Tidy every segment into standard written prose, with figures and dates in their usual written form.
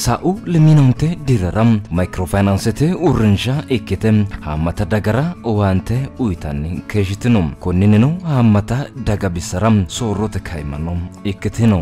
Sa'u liminamte diraram microfinance urrinsha ikkite hammata dagara owaante uytanni keeshitinu konninino hammata daga bisaram soorrote kaymano ikkitinu.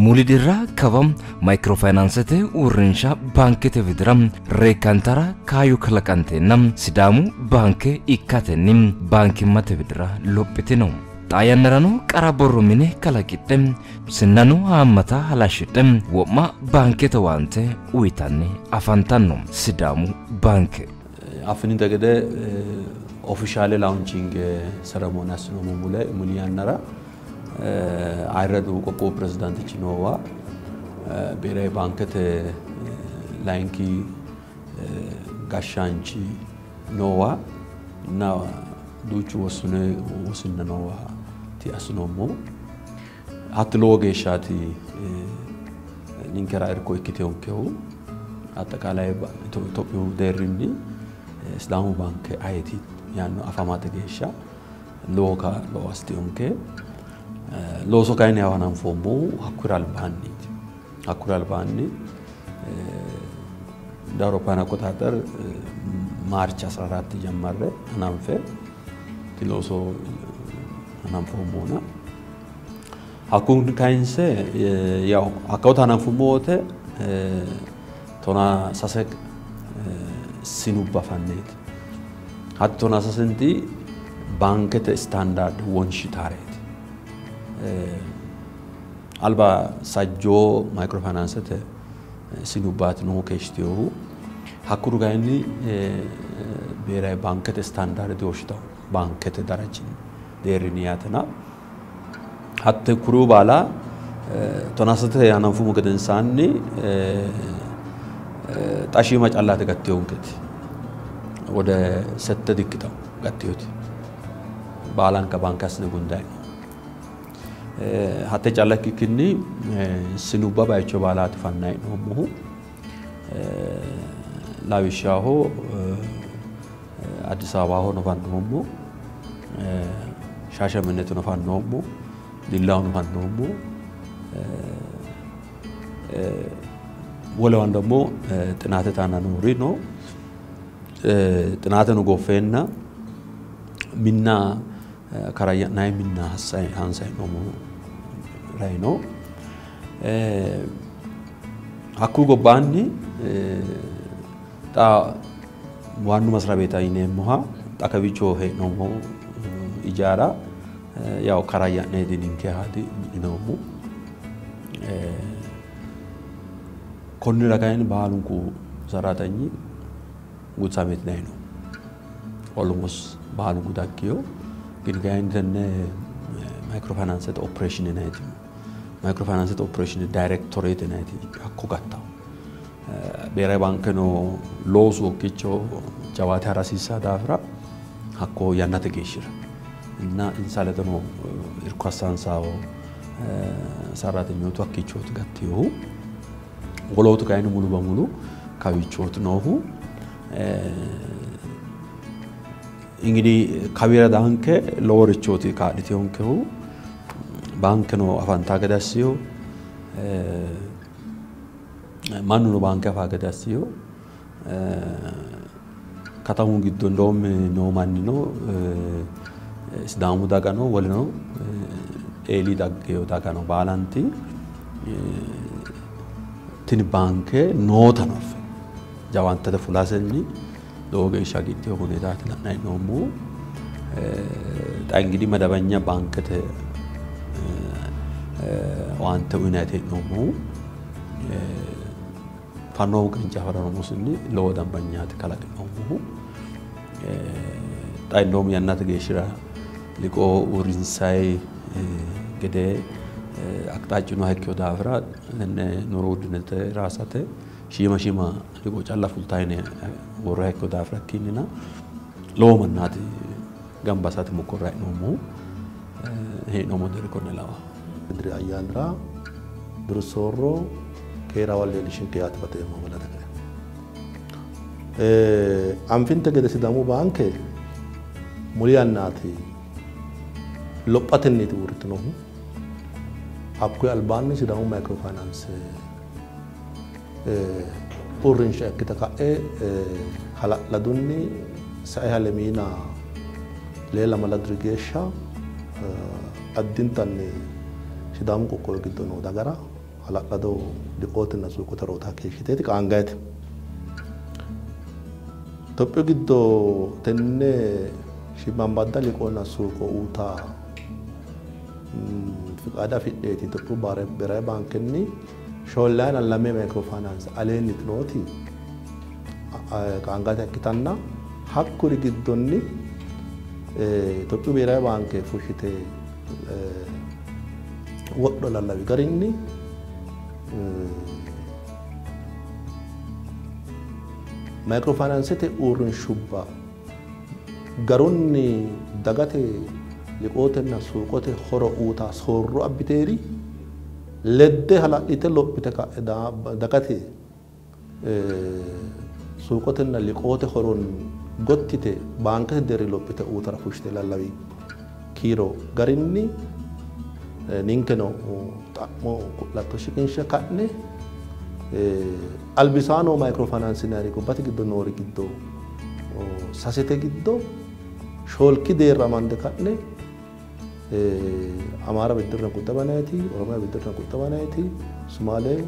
Mulidira kavam microfinance urrinsha bankete vidram rekantara kayu kalakantenam sidamu banke ikkatenim banki mate vidra loppitino. Tayanaranu karaborumine kalakitem sinanu hammata halashitem woma bankete wante uitanni afantanum sidamu banke. Afini dagade official launching ceremony asno muliyanara አይረዱ ቆቆ ፕሬዝዳንት ቺኖዋ ብሔራዊ ባንከተ ላይንኪ ጋሻንቺ ኖዋ እና ዱቹ ወስነ ኖዋ ቲአስኖሞ አትሎጌሻቲ ኒንከራ እርኮ ኢኪቴውንከው አጠቃላይ ኢትዮጵያ ደርኒ እስላሙ ባንክ አይቲ ያኑ አፋማተ ጌሻ ሎካ ሎዋስቲውንከ Loso kaine awanam fomo akural bani Europana kotatar March 14 jamarre anam fe tiloso anam fomo na akun kainse yaw akauta anam fomo te tona sasek sinuba fannet hat tona sasenti bankete standard wonshitare alba sajjo microfinance te sinubat no keshtiyo hakuru gaini bera bankete standard doshta bankete darajin deriniyatna hatte kuru bala tonasate yananfu mugaden sanni tashi mach allah te gattiyonket wode sette dikitaw gattiyot balan ka bankas ne gunday hatta jalaki kinni sinuba baycho balat fannay no mo lawishaho addis ababa ho no fanno mo shashamene to no fanno mo dillaw no fanno mo wala wanda mo tinate tananu rino tinate no gofenna minna karaya nay minna hasay hansay no mo raino hakku go banni ta wanu masra beta ine moha takabicho he no mo ijara yaw karaya ne dininke hadi no mo konni rakain balunku saratani gutsamet nay no almost balunku dakyo Gilgain microfinance operation in it. Microfinance operation directorate in it. Akogata. Bere bankano laws o kicho jawati harasisa dafra. Hakko yanate geshira. Inna insaletano irkwasansa o sarate nyoto akicho tgattiyo. Golotu kainu mulu bamulu kawicho tnohu. Ingidi kabira danke lower choti kaaditiyonkehu bankno afanta gadasiyo mannu banka fagadasiyo katamu giddo ndom no mannino isdamu dagano walno eli daggeyo dagano balanti tin banke notanof jawanta fulasenni doge shagiti huneታት ላይ ነው ሙ እንግዲህ መደበኛ ባንከተ ዋንተ ዩናይትድ ነው ሙ ፋኖው ቅርንጫፍ ነው ሙስኒ ለወደንበኛት ከላቅ ነው ሙ ጣይሎም ያናት ገሽራ ሊቆ ኡሪንሳይ ገደ አቅጣጭ ነው ሀይከው ዳፍራ ለነ ኑሮ ውድነት ራሳተ ሺማ ሊቆ ጫላ ፉልታይነ ወራይ ኮ ዳፍራ ኪኒና ሎመናት ገምባሳት ሙቆራይ ነው ሙ ሄ ነው ሞደር ኮነላዋ ድሪ አያንራ ድርሶሮ ኬራ ወለ ልሽን ከያት በተየማ ወላ ነገር Anfinte gede sidamu baanke muliyannaati lophatenniiti uurritinohu. Hakkuyi albaanni sidamu microfinance uurrinsha ikkite ka'e hala'ladunni sae halemiina leela maladri geeshsha addintanni sidamu qoqqowi giddo noo dagara hala'lado liqootinna suuqote roota keeshshiteeti qaangayte. Itophiyu giddo tenne shiimmaadda liqoonna suuqo uutaa fiqaada fidheeti Itophiyu Birayi Baankenni shoollaan allamee microfinance aleenni nooti qaangate ikkitanna hakkuri giddonni Itophiyu Birayi Baanke fushshite wodho lallawi garinni microfinance uurrinshubba garunni dagate liqootenna suuqote horo uutaa soorro abbiteeri ledde hala'lite lophite ka'e dagate suuqotenna liqoote horon gottite baankete deerri lophite uutara fushite lallawi kiiro garinni ninkeno xa'mo ku'latto shiqinshe ka'ne albisaano microfinance yinayri gobbate giddo noori giddo sasete giddo shoolki deerra mande ka'ne Amara Biddirna Kuttabanayati, Oromia Biddirna Kuttabanayati, Somale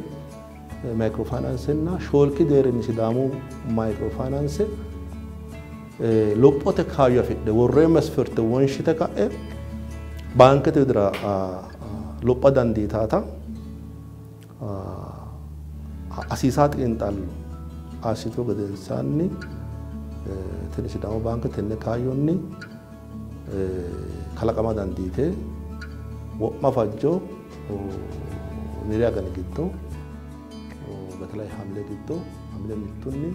microfinance na shoolki deerri sidamu microfinance lophote kaayyo fidhe warreen masfirte wonshite ka'e baankete widira lopha dandiitaata asiisaa xiinxallo asituu gadensaanni tini sidamu baanke tenne kaayyonni kalaqama dandiite wo'ma fajjo niriya gani giddo በተለይ ሐምሌ giddo ሐምሌ mittunni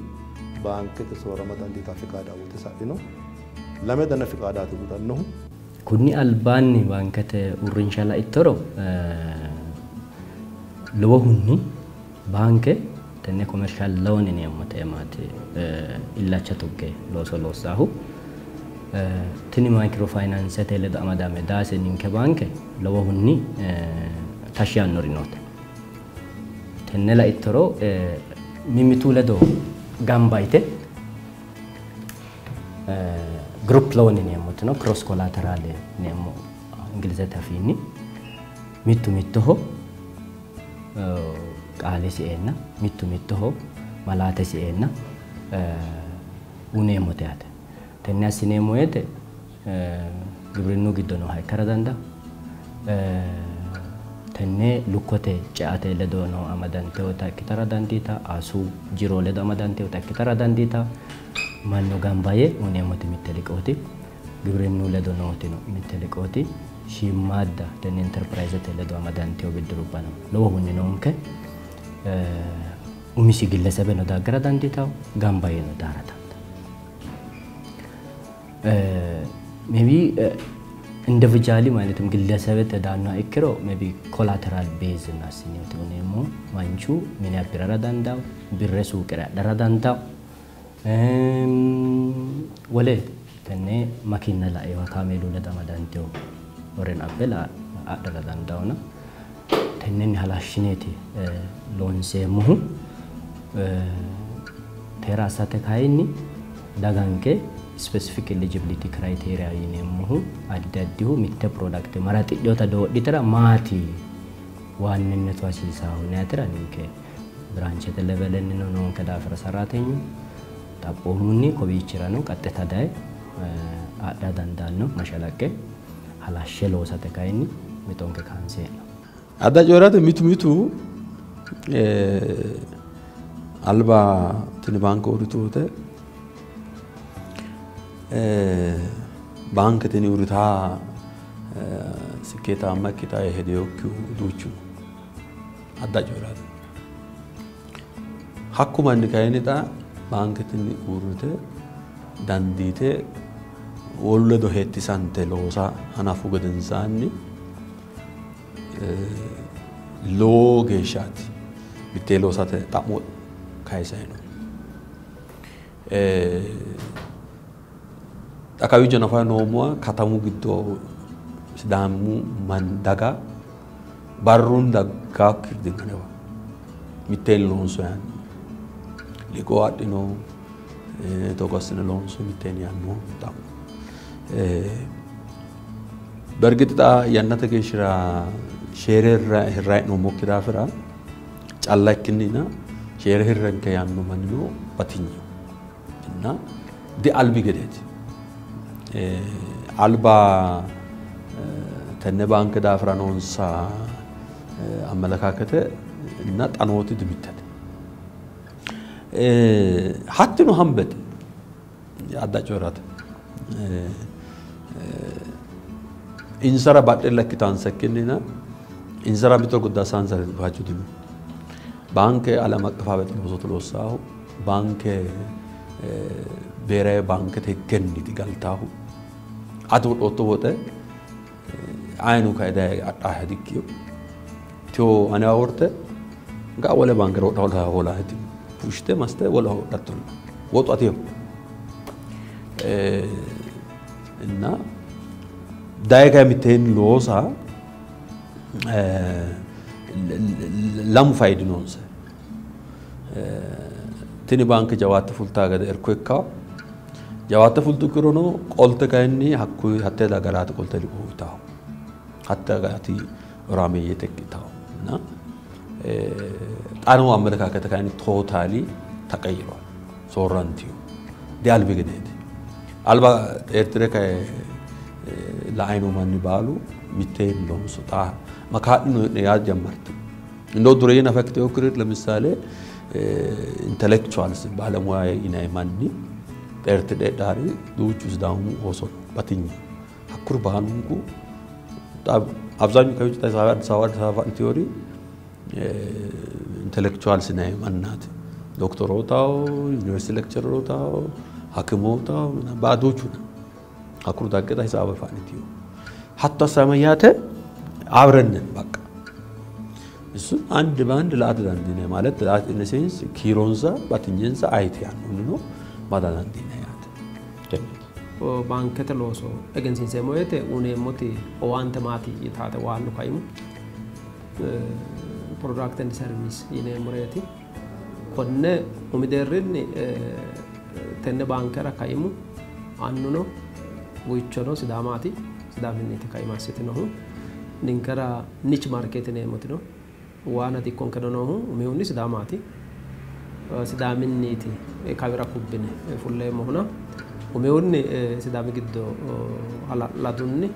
baankete soorama dandiitaa fiqaadaa buute sa'ino lame dana fiqaadaati buutannohu kunni albaanni baankete uurrinshala ittoro lowo hunni baanke tenne commercial loan yineemmote maati illacha tugge looso loossaahu tini microfinance ledo amadame daase ninke baanke lowo hunni tashi yaannori noote tenne la ittoro mimitu ledo gamba yite group loan yineemmote no cross collateral yineemmo ingilizete afiinni mittoho qaale si'eenna mittoho malaate si'eenna uneemmote yaate tenne assineemmo woyte giwirinnu giddo noo ikkara danda'a tenne lukkote ceate ledo noo amadanteewota ikkitara dandiita asuu jiroo ledo amadanteewota ikkitara dandiita mannu gamba yee uneemmote mitte liqooti giwirinnu ledo nooti no mitte liqooti shiimmaadda tenne enterprisete ledo amadanteewo biddirubba no lowo hunni noonke umisi ግለሰብን ነው ዳገራ ዳንዲታው ጋምባዬ ነው ዳራታ maybe individually ማለትም ግለሰብ ተዳና እክሮ maybe collateral base እና ሲኒውት ሆነሞ ዋንቹ ምን ያብራራ ዳንዳው ቢረሱ ቅራ ዳራ ዳንዳው ወለ ተነ ማኪና ላይ ወካሜሉ ለዳማ ዳንቴው ወረን አበላ አዳራ ዳንዳውና ተነን ሀላሽኔቲ ሎንሴሙ terasate kaini daganke specific eligibility criteria yineemmohu addaddihu mitte product marati dhiyota doodhitara maati waanninnetu asiisaa hunaatira ninke branchete level enno nonke daafira saraatenyu xaphoomunni kobiichirano qaxxeta dae adda dandaanno mashalaqqe halashshe loosate kaini mitonke kaanseena adda joorate mitu alba tini banka urituute banka tini uritaa sikkeeta amma ikkita hedeyokku duuchu adda joorate hakkuma inni kayinidha banka tini urite dandiite wolledo hettisante loosa hanafu gedensaanni loo geeshshaati bittee loosate xa'mo kaayisayno Akawi jana fa nomo katamu giddo sidamu mandaga barrun daga kirdingane wa mitel lonso yan ligo adino to gosne lonso mitel yanno tam bergita yannata geshira shere hirra no mokira fira challakinina shere hirran ke yanno manno patinyo na di albi gedet alba tenne bank da franonsa amalakakate na tanoti dimitat hatta no hambet adda chorat insara badella kitan sakinina insara bitor gudda sansar bajudim bank ala makfabet losotlosahu bank bere bank te kenni digaltahu adu otobote aynu kayda ahadikyo to ana orte ga wala bank ro dawla wala hadi pushte maste wala datul wotu atiyo inna daiga miten losa lam faidi nonse tini bank jawat fulta ga erkweka jawat fultu kirono qolte kayni hakku hatte da garat qolte liqo itaw hatta gati ramiye tekitaw na ጣኑ አመለካከተ ካኒ ቶታሊ ተቀይሯል ሶራንቲው ዲያል ቢገደት አልባ ኤርትራ ከ ለአይኑ ማን ባሉ ሚቴን ሎንሱጣ መካድኑ ያ ጀመርት እንደው ዱሬና ፈክተው ክሬት ለምሳሌ ኢንተሌክቹዋልስ ባለሙያ ኢናይ ማኒ ኤርትራ ዳሪ ዱቹስ ዳሙ ሆሶ ባትኝ አኩር ባኑንኩ አብዛኛው ከውጭ ተሳዋድ ቲዮሪ intellectuals na manat doctor hotaw university lecturer hotaw hakim hotaw na baadochu akuru dageta hisaba faanitiyo hatta samayate abrenen bak isu and band laadandine malet laat in sense kironza batinjenza aytiyan no madandine yat o bankete loso agency semoyete unemoti owante mati itate walu kaimu product and service ine moreti konne umiderrinni tenne bankera kaimu annuno wichono sidamati sidaminiti kaimasitinohu ninkara niche market ne motino wana dikkon kanonohu umiunni sidamati sidaminiti kawira kubbine fulle mohuna umiunni sidami giddo ladunni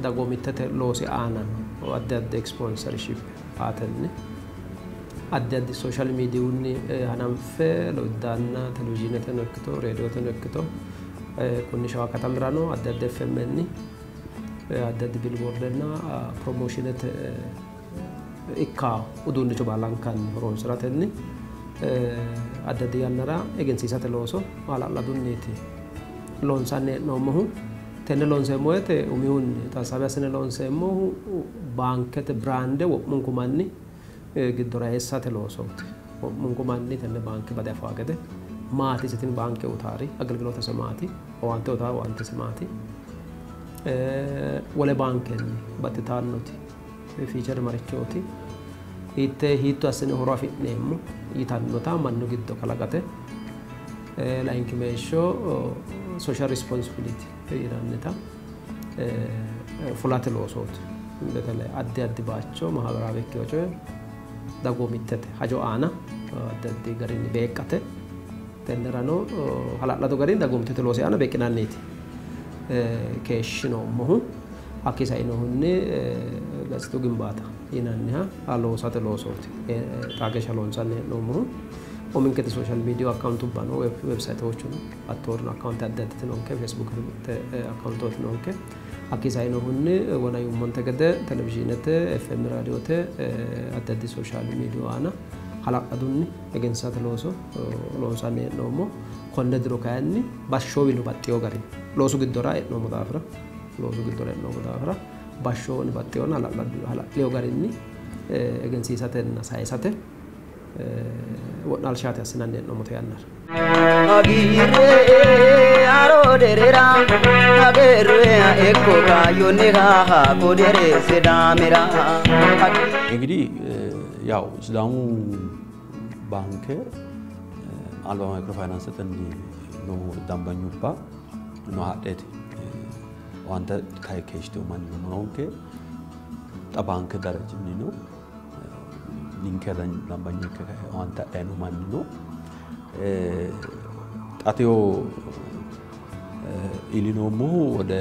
dagomitete losi anan adda sponsorship atenne adda social media unni hanamfe lodanna television tenekto radio tenekto kunni shawa katamrano adda fmni adda billboard na promotion ikka udunni to balankan ronsratenni adda yanara agency sateloso ala ladunniti lonsane nomohu tenne lonse moete umiun tasabe asene lonse mo bankete brande wo munku manni giddora essate losoote munku manni tenne banke bade afagede maati sitin banke utari agalgalote semati owante utari owante semati wole banke batitannoti feature marichoti itte hitto asene horo afidneemmo yitannota mannu giddo kalaqate la incubation social responsibility iraneta fulate losot betale addi baccio mahabara vecchio dagomitete hajo ana addi garini beekate tenderano halallado garin dagomitete losi ana beekinanniti keeshino mohu akisa inohunni gasto gimbata inanniha alosate losot tagesha lonsanne no mohu ominkete social media account bano website ochun attorno account addate nonke facebook account ot nonke akisa inohunni wona yumonte gede televisionete fm radiote addate social media ana halaqadunni egensate loso lonsane nomo konne diro kayanni basho wilu battiyo gari losu giddora no mudafra losu giddora no mudafra basho ni battiyo na halaqleo garinni egensisate na saisate wal shaati asinan no mutayannar agire aro derera agerwe ekko rayone ha kodere sedamira እንግዲህ ያው እስላሙ ባንክ አልባ ማይክሮ ፋይናንስ ተን ነው ዳምባኙባ ነው ሀደት ዋንተ ካይከሽቶ ማን ነው እንከ ባንክ ደረጃ ነው ሊንከዳን ዳምባኙ ዋንተ አይኑ ማን ነው ጣቴዮ ኢሊኖሞ ወደ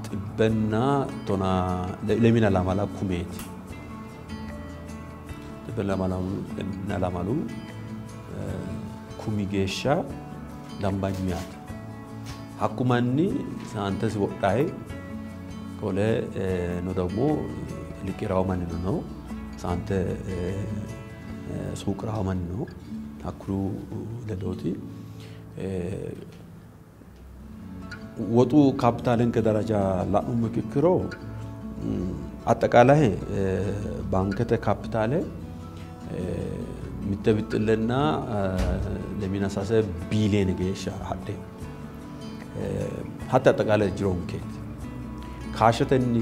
ጥበና ቶና ለሚና ላማላ ኩሜት ጥበና ላማሉ ኩሚጌሻ ዳምባኛት ሐኩማኒ ሳንተስ ወጣይ ኮለ ነው ደግሞ ሊቀራው ማን ነው ሳንተ ሱቅ ራው ማን ነው አክሩ ለዶቲ ወጡ ካፒታልን ከደረጃ ላኡ ምክክሮ አጠቃላይ ባንከተ ካፒታል ሚተብጥልና ለሚናሳሰ ቢሊየን ገሻ ሀደ ሀታ አጠቃላይ ጅሮንኬት ካሸተኒ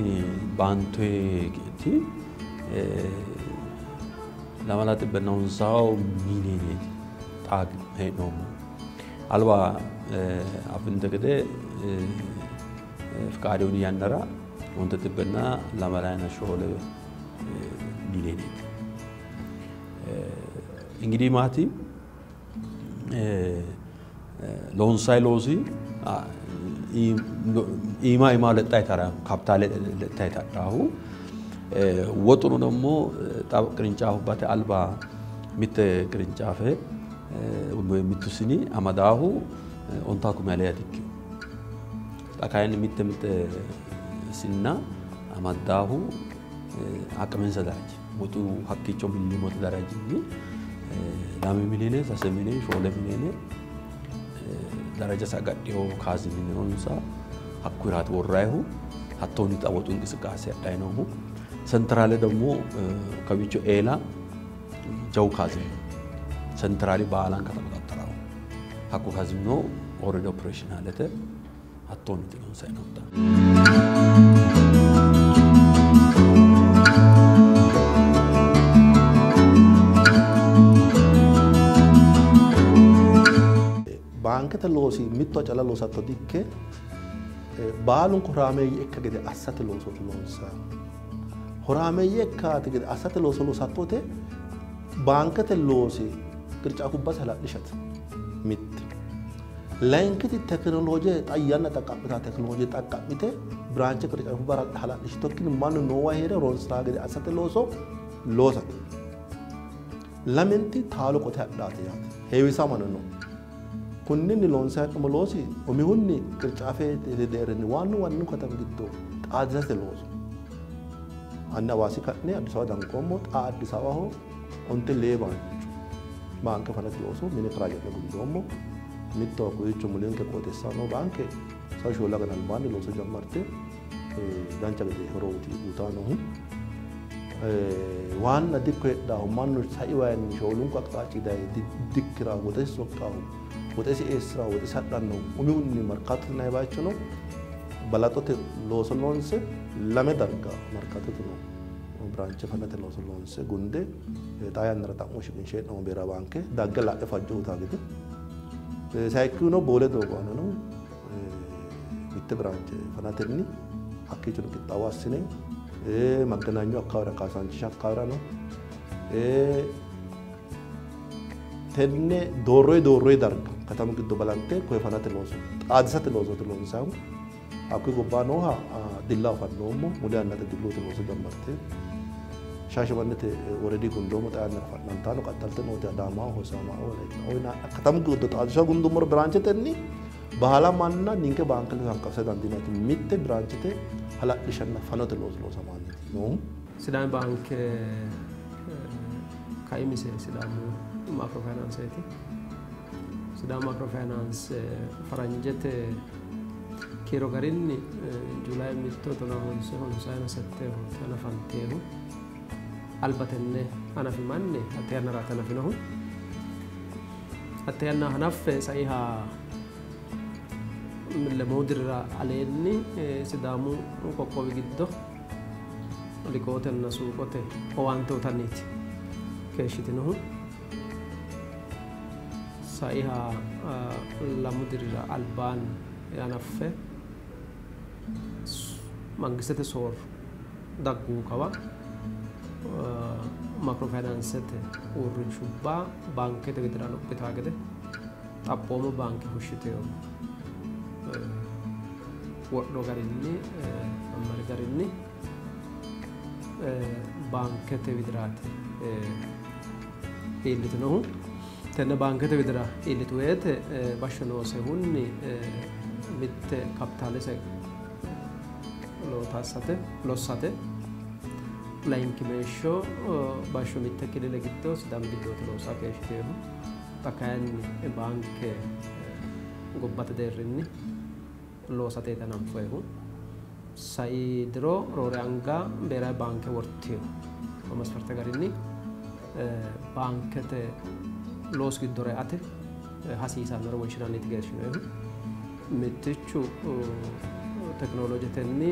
ባንቶቲ ለማላት በናውንሳው ሚሊየን ታግ ነው አልባ አብን ተገደ ፍቃዱን ያነራ ወንተ ተበና ለማላና ሾለ ሚሊየን እንግዲህ ማቲ ሎንሳይ ሎዚ ኢማ ለጣይታራ ካፒታል ለጣይታራሁ ወጥሩ ደግሞ ጣብ ቅርንጫፍ ባተ አልባ ሚተ ቅርንጫፍ ወይምቱስኒ አማዳሁ ኦንታኩ ማለያቲክ ታካይን ሚተ ሲና አማዳሁ አቅመን ሰዳጅ ወጡ ሀቂቾ ሚሊሞት ደረጃኒ ዳም ሚሊኔ ሳሰሚኔ ሾለ ሚሊኔ ደረጃ ሳጋዲዮ ካዝኒ ነውንሳ አኩራት ወራይሁ ሀቶኒ ጣወጡ እንቅስቃሴ አዳይ ነው ሰንትራል ደግሞ ከቢቾ ኤላ ጃው ካዝኒ ሰንትራሊ ባላን ከተቆጣጠራው ሀኩ ካዝኒ ነው ኦሬዲ ኦፕሬሽናል አለተ ሀቶኒ ነው ሳይነውታ ባንክ ተሎሲ ሚቶ ጨለሎ ሰጥቶ ዲከ ባሉን ኩራሜ የከገደ አሰተ ሎሶ ሎንሳ ኩራሜ የካት ገደ አሰተ ሎሶ ሰጥቶቴ ባንክ ተሎሲ ቅርጫ ኩባስ ሀላልሽት ሚት ላይንክት ቴክኖሎጂ ጣያና ተቃምታ ቴክኖሎጂ ተቃምቴ ብራንች ቅርጫ ኩባራ ሀላልሽት ተክን ማን ነው ሄደ ሮንሳ ገደ አሰተ ሎሶ ሎሳ ለምንቲ ታሎ ቆታ ዳት ያ ሄዊሳ ማን ነው ኩንን ሎንሳ ከመሎሲ ኦሚሁኒ ቅርጫፌ ተደረን ዋኑ ከተም ግዶ ጣድረስ ሎሶ አና ዋሲ ከነ አዲስ አበባ ዳንቆሞ አዲስ አበባ ሆ ኦንተ ሌባን ባንክ ፈነት ሎሶ ምን ፕሮጀክት ጉንዶሞ ሚቶ ኩይቹ ሙሊን ከቆቴሳ ነው ባንክ ሳሾላ ገናል ባን ሎሶ ጀመርቴ ዳንቻ ገደ ሆሮቲ ኡታ ነው ዋና ዲኮ ዳው ማኑ ሳይዋን ሾሉን ቋጣጪ ዳይ ዲክራ ወደስ ወቃው ወደስ ኤስራ ወደስ አዳን ነው ኡሚውን መርካቶ ናይ ባቸው ነው በላጦት ሎሶሎንስ ለመደርጋ መርካቶ ነው ብራንች ፈነት ሎሶሎንስ ጉንዴ ጣያን ረጣሞሽ ግን ሸጥ ነው ቤራ ባንክ ዳገላ ፈጀው ታግት ሳይኩ ነው ቦለዶ ቆነ ነው ቢት ብራንች ፈናተኒ አኪቹን ቅጣዋስኔ መገናኙ አካባቢ ካሳንቺ አካባቢ ነው ተነ ዶሮይ ዳርጋ ከተም ግዶ በላንቴ ኮይ ፈናተ ሎሶ አድሰት ሎሶ ሎንሳው አኩ ጎባኖ ዲላ ፈኖሞ ሙዳና ተድሎት ሎሶ ጀመርቴ ሻሽመንት ኦሬዲ ጉንዶሞ ጣያና ፈናንታ ነው ቀጣልተ ነው ዳማ ሆሳማ ወይና ከተም ግዶ ጣልሻ ጉንዶሞ ብራንች ተኒ በኋላ ማንና ኒንከ ባንክ ለንቀሰ ዳንዲናት ሚት ብራንች ተ ሀላልሽና ፈኖት ሎሶ ማለት ነው ሲዳን ባንክ ካይሚሴ ሲዳን ማክሮ ፋይናንስ አይቲ ሲዳን ማክሮ ፋይናንስ ፈራንጀት ኪሮ ጋሪን ጁላይ ሚቶ ተናሆን ሲሆን ሳይና ሰተ ተነፋንቴው albatenne hanafi manne atteyanna raata hanafinohu atteyanna hanaffe saiha lemodirra aleenni sidaamu qoqqowi giddo liqootenna suuqote owaante uyitanniiti keeshshitinohu saiha lamu dirira albaanni hanaffe mangistete soor dagguu kawa makrofinaansete uurrinshubbaa baankete widira lophitaa gede xaphooma baanke fushshiteyo wodho garinni ammari garinni baankete widiraati iillitinohu tenne baankete widira iillitu woyte bashsho noosehunni mitte kapitaalese lossate layinki meeshsho bashsho mitte kilile giddo sidaamu giddooti loosaa keeshshiteehu xa kayinni baanke gobbate deerrinni loosateeta nanfoehu sai diro roore anga beerawi baanke wortiyo masfarte garinni baankete loos giddore ate hasiisannore wonshinanniti geeshshinoehu mittichu teknoloojetenni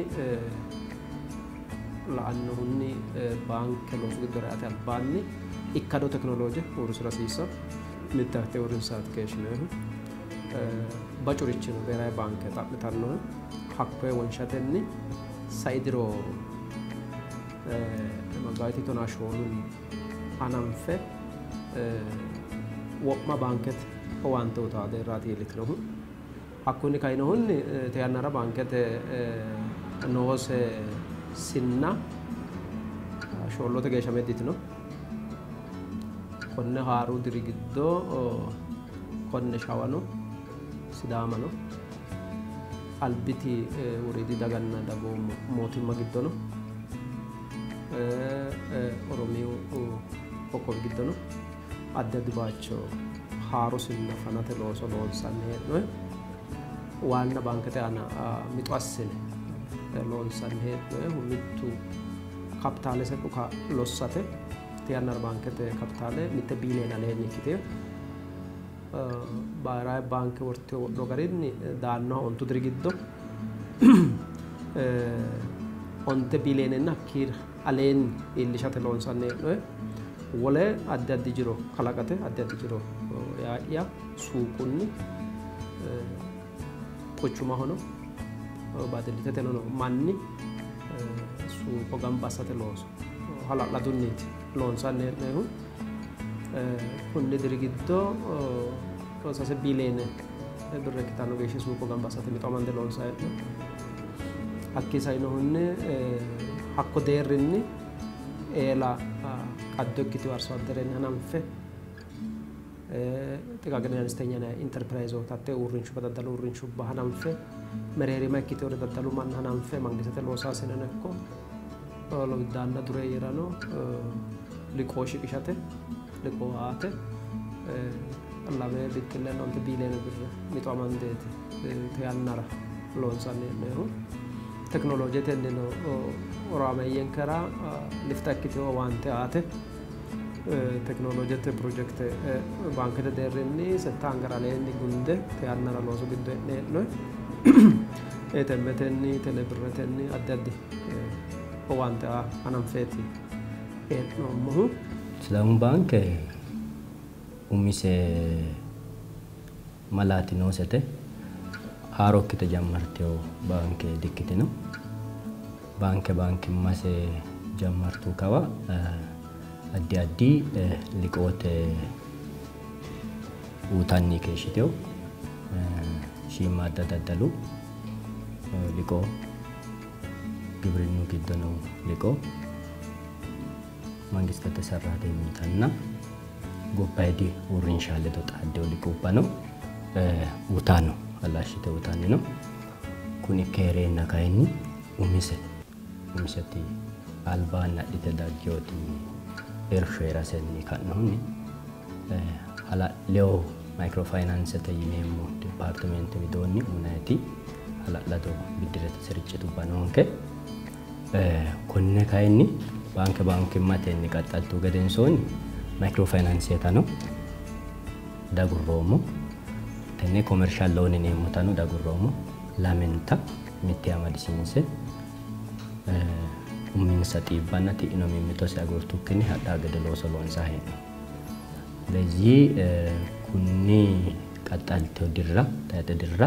la'annohunni baanke loosu giddore ate albaanni ikkado teknolooje uurrisira hasiissa mitte arte uurrinsaati keeshshinoehu bacurichino beerawi baanke xa'mitannohu hakkoye wonshatenni saidiro magawiti tona shoolunni hananfe wo'ma baankete owaante uyitaa deerraati iillitinohu hakkunni kainohunni te yannara baankete noose sinna shoollote geeshsha medditino konne haaruu diri giddo konne shawano sidaamano albiti uriidi daganna dagoomu mootimma giddono oromiyu qoqqowi giddono addi addi bayicho haaru sinna fanate looso loonsanni hee'noyi waanna baankete aana mixo assine loonsanni hee'noyihu mittu kapitaalese dhuka lossate te yannara baankete kapitaale mitte biiliyoone aleenni ikkiteyo beerawi baanke wortiyo wodho garinni daannoha ontu diri giddo onte biiliyeenenna hakkiira aleenni iillishate loonsanni hee'noyi wole addi addi jiro kalaqate addi addi jiro yaa'ya suuqunni quchumahono baadilliteteno manni suuqo gamba assate looso hala'ladunniiti loonsanni hee'noyihu kunni diri giddo sase biiliyoone birra ikkitanno geeshshi suuqo gamba assate mixo amande loonsaa hee'noyi hakki sainohunni hakko deerrinni eela qaddo ikkitiyo arso adderenni hananfe ጥቃቅንና አነስተኛ ኢንተርፕራይዞች ታቴ uurrinshubba daddalu uurrinshubba hananfe mereerima ikkiteewore daddalu manna hananfe mangistete loosaasinen ekko lowiddaanna duree yerano liqoo shiqishate liqoo aate lame bittillenna onte biiliyoone birre mixo amandeeti te yannara loonsanni hee'noyihu teknoloojetennino oraameeyyenkera lifta ikkiteewo owaante aate teknoloojete projekte baankete deerrinni setta hangara aleenni gunde te yannara loosu giddo hee'noyi ATMtenni telebirretenni addi addi owaante hananfeeti hee'noommohu Sidaamu baanke umise malaati noosete haarokkite jammarteyo baanke dikkitino baankimmase jammartuu kawa addi addi liqoote uutanni keeshshiteyo shiimmaadda daddalu liqoo gibirinnu giddono liqoo mangistete sarraateenyitanna gobbaayidi uurrinshaalle xaaddeyo liquubbano uutaano allaashshite uutannino kuni keereenna kayinni umiseti albaanni adhite daggeyooti ersheerasenni kannohunni hala'leyo maayikiroofaayinaansete yineemmo dipaartimeenti widoonni unayti hala'lado biddirete sirchitubba noonke konne kayinni ባንክ ማቴን ቀጣልቱ ገደንሶን ማይክሮ ፋይናንስ የታነው ዳጉሮሞ ተኔ ኮመርሻል ሎን ነው የሞታነው ዳጉሮሞ ላሜንታ ሚቲያ ማዲሲንስ ኡሚንሰቲ ባናቲ ኢኖሚ ሚቶስ ያጎርቱ ከኒ ሀዳ ገደሎ ሰሎን ሳይ ለዚህ ኩኒ ቀጣልቱ ድራ ተደድራ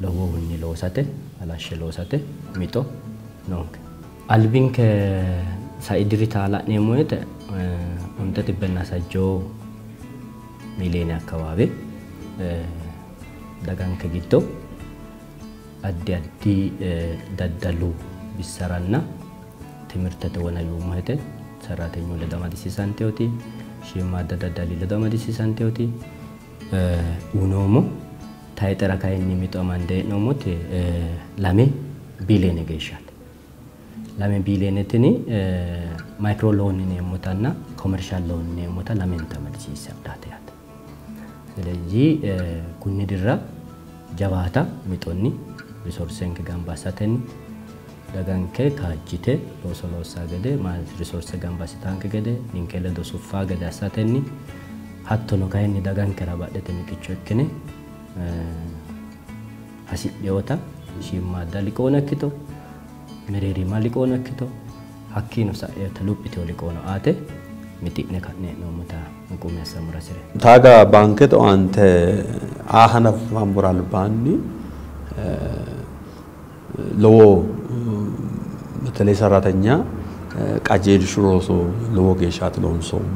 ለወውኒ ለወሳተ አላሽ ለወሳተ ሚቶ ኖንክ አልቢንክ ሳይድሪታ አላኔሞት ወንተት በናሳጆ ሚሊዮን አካባቢ ዳጋን ከጊቶ አዲያዲ ዳዳሉ ቢሰራና ትምርተ ተወናዩ ማህተ ሰራተኞ ለዳማዲሲ ሳንቲዮቲ ሺማ ዳዳዳሊ ለዳማዲሲ ሳንቲዮቲ ኡኖሞ ታይተራ ካይኒ ሚጦ ማንደ ኖሞት ላሜ ቢሊዮን ገይሻል ላሜ ቢሊዮን እትኒ ማይክሮ ሎን ነው የሞታና ኮመርሻል ሎን ነው የሞታ ላሜን ተመልሲ ይሰጣታያት ስለዚህ ኩኒ ድራ ጃባታ ሚጦኒ ሪሶርሴን ከጋምባሳተኒ ዳጋንከ ካጂቴ ሎሶሎሳ ገደ ማለት ሪሶርስ ጋምባሳታን ከገደ ኒንከለ ዶሱፋ ገደ አሳተኒ ሀቶ ነው ካይኒ ዳጋንከ ራባደተ ሚጥቾክኔ አሲ ዲዮታ ሺማ ዳሊቆነክቶ መሬሪ ማሊቆነክቶ ሀኪኑ ሳኤ ተሉፕቶ ሊቆነ አተ ሚቲነ ከነ ነው ሙታ እንቁም ያሰምራ ስለ ታጋ ባንከት አንተ አህነፍ ማምቡራል ባኒ ሎ በተለይ ሰራተኛ ቃጄል ሽሮሶ ለወገሻት ለonሶሙ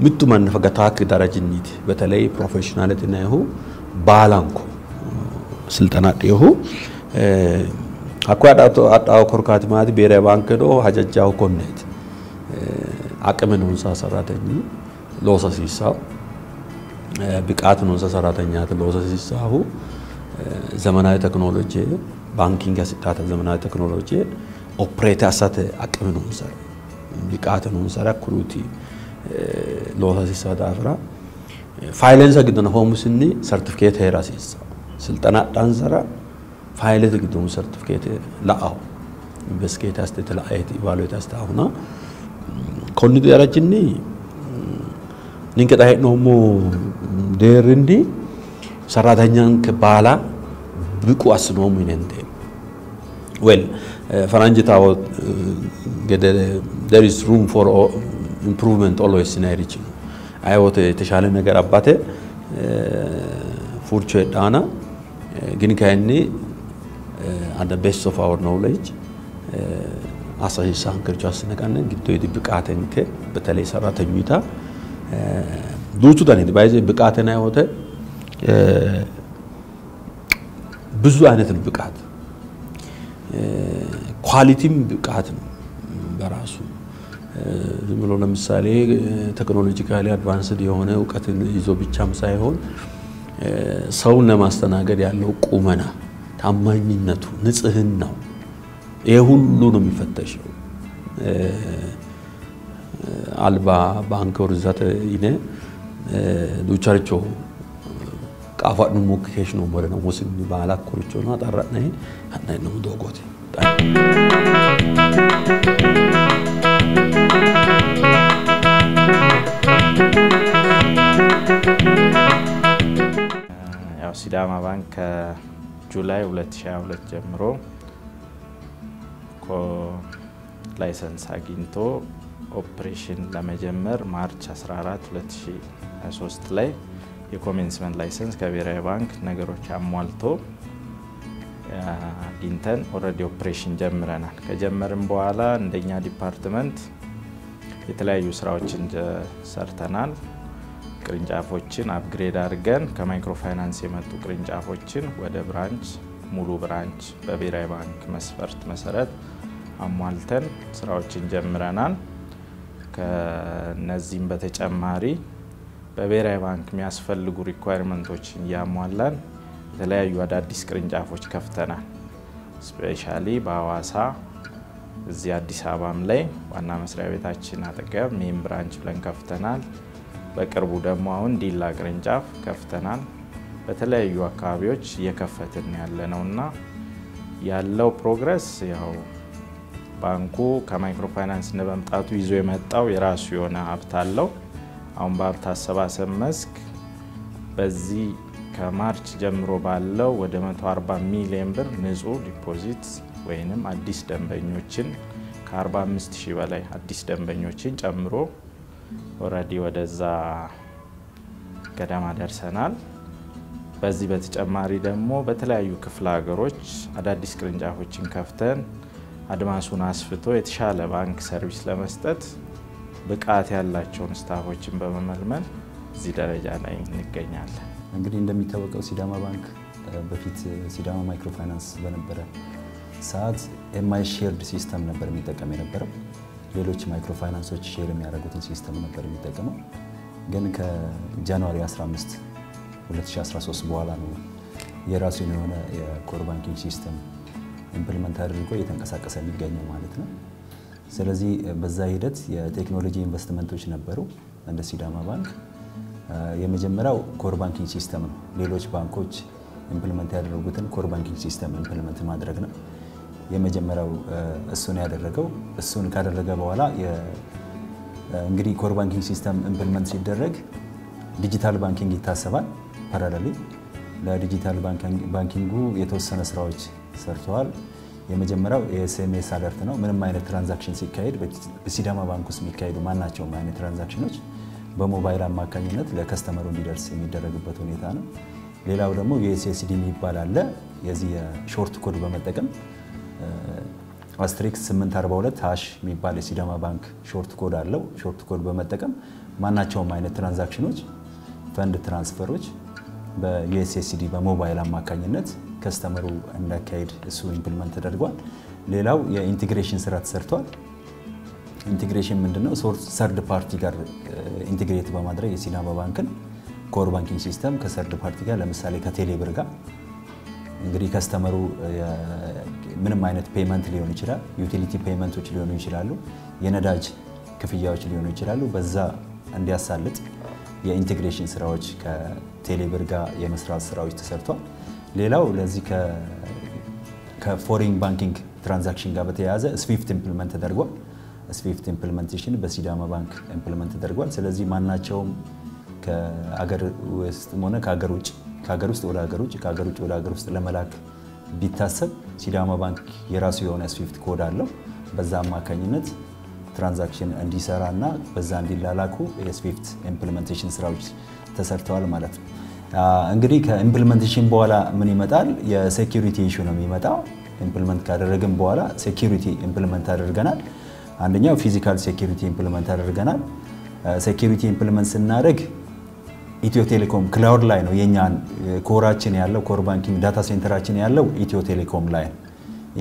ምቱ ማንፈጋታክ ደረጃኒት በተለይ ፕሮፌሽናሊቲ ነው ባላንኮ ስልጣና ዲሁ አቋዳቶ አጣው ኮርካት ማለት ብሔራዊ ባንክ ነው ሀጃጃው ኮኔት አቅም ነው ሰራተኛ ሎሰሲሳው ብቃት ነው ሰራተኛ ሎሰሲሳው ዘመናዊ ቴክኖሎጂ ባንኪንግ ያስጣታ ዘመናዊ ቴክኖሎጂ ኦፕሬት አሳተ አቅም ነው ሰራ ብቃት ነው ሰራ ክሩቲ ሎሰሲሳ ዳፍራ ፋይናንስ ግድነ ሆሙስኒ ሰርቲፊኬት ሄራሲስ ስልጣና ዳንሰራ ፋይለት ግድሙ ሰርቲፊኬት ላአው ኢንቨስቲጌት አስተት ላአይት ኢቫሉዌት አስታውና ኮኒ ደረጃኒ ንንከዳይ ነውሞ ደርንዲ ሰራተኛን ከባላ ብቁ አስኖም ይነንተ well ፈራንጅታው ገደ there is room for improvement always in reaching አይወት የተሻለ ነገር አባቴ ፉርቾ ዳና ግን ካይኒ at the best of our knowledge አሳይሳን ከርቻስ ነቃነ ግዶ ይብቃተንከ በተለይ ሰራተኛታ ዱቱ ዳኒ ባይዘ ብቃተና አይወተ ብዙ አይነት ብቃት ኳሊቲም ብቃት ነው በራሱ ዝምሎ ለምሳሌ ቴክኖሎጂካሊ አድቫንስድ የሆነ ዕውቀትን ይዞ ብቻም ሳይሆን ሰውን ለማስተናገድ ያለው ቁመና ታማኝነቱ ንጽህናው ይሄ ሁሉ ነው የሚፈተሸው አልባ ባንኮር ዛተ ይነ ዱቻርቾ ቃፋት ነው ሞክኬሽ ነው ወደ ነው ወስን ባላ ኮርቾ ነው አጣራና ይሄ አናይ ነው ዶጎት ያው ሲዳማ ባንክ ጁላይ 2022 ጀምሮ ላይሰንስ አግኝቶ ኦፕሬሽን ለመጀመር ማርች 14 2023 ላይ የኮሜንስመንት ላይሰንስ ከብሔራዊ ባንክ ነገሮች አሟልቶ አግኝተን ኦሬዲ ኦፕሬሽን ጀምረናል ከጀመርን በኋላ እንደኛ ዲፓርትመንት የተለያዩ ስራዎችን ሰርተናል ቅርንጫፎችን አፕግሬድ አድርገን ከማይክሮ ፋይናንስ የመጡ ቅርንጫፎችን ወደ ብራንች ሙሉ ብራንች በብሔራዊ ባንክ መስፈርት መሰረት አሟልተን ስራዎችን ጀምረናል ከነዚህም በተጨማሪ በብሔራዊ ባንክ የሚያስፈልጉ ሪኳየርመንቶችን ያሟላን የተለያዩ አዳዲስ ቅርንጫፎች ከፍተናል ስፔሻሊ በአዋሳ እዚህ አዲስ አበባም ላይ ዋና መስሪያ ቤታችን አጠገብ ሜን ብራንች ብለን ከፍተናል በቅርቡ ደግሞ አሁን ዲላ ቅርንጫፍ ከፍተናል በተለያዩ አካባቢዎች እየከፈትን ያለነውና ያለው ፕሮግረስ ያው ባንኩ ከማይክሮ ፋይናንስ እንደመምጣቱ ይዞ የመጣው የራሱ የሆነ ሀብት አለው። አሁን በሀብት አሰባሰብ መስክ በዚህ ከማርች ጀምሮ ባለው ወደ 140 ሚሊዮን ብር ንጹህ ዲፖዚት ወይንም አዲስ ደንበኞችን ከ45000 በላይ አዲስ ደንበኞችን ጨምሮ ኦሬዲ ወደዛ ገዳማ ደርሰናል። በዚህ በተጨማሪ ደግሞ በተለያዩ ክፍለ ሀገሮች አዳዲስ ቅርንጫፎችን ከፍተን አድማሱን አስፍቶ የተሻለ ባንክ ሰርቪስ ለመስጠት ብቃት ያላቸውን ስታፎችን በመመልመል እዚህ ደረጃ ላይ እንገኛለን። እንግዲህ እንደሚታወቀው ሲዳማ ባንክ በፊት ሲዳማ ማይክሮ ፋይናንስ በነበረ ሰዓት ኤምአይ ሼርድ ሲስተም ነበር የሚጠቀም የነበረው። ሌሎች ማይክሮ ፋይናንሶች ሼር የሚያደርጉትን ሲስተም ነበር የሚጠቀመው። ግን ከጃንዋሪ 15 2013 በኋላ ነው የራሱ የሆነ የኮር ባንኪንግ ሲስተም ኢምፕሊመንት አድርጎ እየተንቀሳቀሰ የሚገኘው ማለት ነው። ስለዚህ በዛ ሂደት የቴክኖሎጂ ኢንቨስትመንቶች ነበሩ እንደ ሲዳማ ባንክ። የመጀመሪያው ኮር ባንኪንግ ሲስተም ነው። ሌሎች ባንኮች ኢምፕሊመንት ያደረጉትን ኮር ባንኪንግ ሲስተም ኢምፕሊመንት ማድረግ ነው የመጀመሪያው እሱን ያደረገው። እሱን ካደረገ በኋላ እንግዲህ ኮር ባንኪንግ ሲስተም ኢምፕሊመንት ሲደረግ ዲጂታል ባንኪንግ ይታሰባል። ፓራሌሊ ለዲጂታል ባንኪንጉ የተወሰነ ስራዎች ሰርተዋል። የመጀመሪያው የኤስኤምኤስ አለርት ነው። ምንም አይነት ትራንዛክሽን ሲካሄድ በሲዳማ ባንክ ውስጥ የሚካሄዱ ማናቸውም አይነት ትራንዛክሽኖች በሞባይል አማካኝነት ለከስተመሩ እንዲደርስ የሚደረግበት ሁኔታ ነው። ሌላው ደግሞ ዩኤስኤስዲ የሚባል አለ። የዚህ ሾርት ኮድ በመጠቀም አስትሪክስ 842 ሃሽ የሚባል የሲዳማ ባንክ ሾርት ኮድ አለው። ሾርት ኮድ በመጠቀም ማናቸውም አይነት ትራንዛክሽኖች ፈንድ ትራንስፈሮች በዩኤስኤስዲ በሞባይል አማካኝነት ከስተመሩ እንዳካሄድ እሱ ኢምፕሊመንት ተደርጓል። ሌላው የኢንቲግሬሽን ስራ ተሰርቷል። ኢንቲግሬሽን ምንድነው? ሰርድ ፓርቲ ጋር ኢንቲግሬት በማድረግ የሲዳማ ባንክን ኮር ባንኪንግ ሲስተም ከሰርድ ፓርቲ ጋር ለምሳሌ ከቴሌብር ጋር እንግዲህ ከስተመሩ ምንም አይነት ፔመንት ሊሆን ይችላል፣ ዩቲሊቲ ፔመንቶች ሊሆኑ ይችላሉ፣ የነዳጅ ክፍያዎች ሊሆኑ ይችላሉ። በዛ እንዲያሳልጥ የኢንቲግሬሽን ስራዎች ከቴሌብር ጋር የመስራት ስራዎች ተሰርቷል። ሌላው ለዚህ ከፎሬን ባንኪንግ ትራንዛክሽን ጋር በተያያዘ ስዊፍት ኢምፕሊመንት ተደርጓል። ስዊፍት ኢምፕሊሜንቴሽን በሲዳማ ባንክ ኢምፕሊመንት ተደርጓል። ስለዚህ ማናቸውም ከአገር ውስጥ ሆነ ከአገር ውስጥ ወደ አገር ውጭ ከአገር ውጭ ወደ አገር ውስጥ ለመላክ ቢታሰብ ሲዳማ ባንክ የራሱ የሆነ ስዊፍት ኮድ አለው። በዛ አማካኝነት ትራንዛክሽን እንዲሰራና በዛ እንዲላላኩ የስዊፍት ኢምፕሊሜንቴሽን ስራዎች ተሰርተዋል ማለት ነው። እንግዲህ ከኢምፕሊሜንቴሽን በኋላ ምን ይመጣል? የሴኩሪቲ ኢሹ ነው የሚመጣው። ኢምፕሊመንት ካደረግን በኋላ ሴኩሪቲ ኢምፕሊመንት አድርገናል። አንደኛው ፊዚካል ሴኩሪቲ ኢምፕሊመንት አድርገናል። ሴኩሪቲ ኢምፕሊመንት ስናደርግ ኢትዮ ቴሌኮም ክላውድ ላይ ነው የኛን ኮራችን ያለው ኮር ባንኪንግ ዳታ ሴንተራችን ያለው ኢትዮ ቴሌኮም ላይ ነው።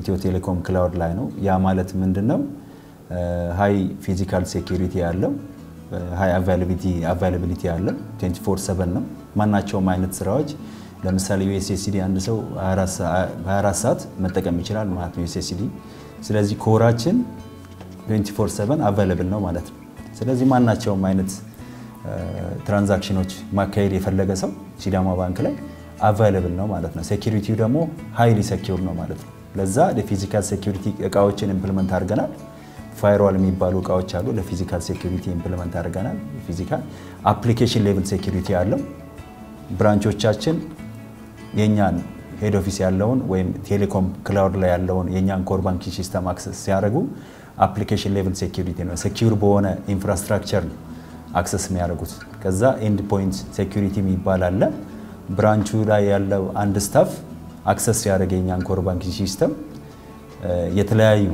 ኢትዮ ቴሌኮም ክላውድ ላይ ነው። ያ ማለት ምንድነው? ሃይ ፊዚካል ሴኩሪቲ ያለው ሃይ አቫይላቢሊቲ ያለው 24/7 ነው። ማናቸውም አይነት ስራዎች ለምሳሌ ዩኤስኤስዲ አንድ ሰው 24 ሰዓት መጠቀም ይችላል ማለት ነው ዩኤስኤስዲ። ስለዚህ ኮራችን 24/7 አቫይላብል ነው ማለት ነው። ስለዚህ ማናቸውም አይነት ትራንዛክሽኖች ማካሄድ የፈለገ ሰው ሲዳማ ባንክ ላይ አቫይላብል ነው ማለት ነው። ሴኩሪቲው ደግሞ ሃይሊ ሴኩር ነው ማለት ነው። ለዛ ለፊዚካል ሴኩሪቲ እቃዎችን ኢምፕሊመንት አድርገናል። ፋይርዋል የሚባሉ እቃዎች አሉ። ለፊዚካል ሴኩሪቲ ኢምፕሊመንት አድርገናል። ፊዚካል አፕሊኬሽን ሌቭል ሴኩሪቲ አለው። ብራንቾቻችን የኛን ሄድ ኦፊስ ያለውን ወይም ቴሌኮም ክላውድ ላይ ያለውን የኛን ኮር ባንኪንግ ሲስተም አክሰስ ሲያደርጉ አፕሊኬሽን ሌቭል ሴኩሪቲ ነው። ሴኩር በሆነ ኢንፍራስትራክቸር አክሰስ የሚያደርጉት። ከዛ ኤንድ ፖይንት ሴኩሪቲ የሚባል አለ። ብራንቹ ላይ ያለው አንድ ስታፍ አክሰስ ሲያደርግ የኛን ኮር ባንኪንግ ሲስተም የተለያዩ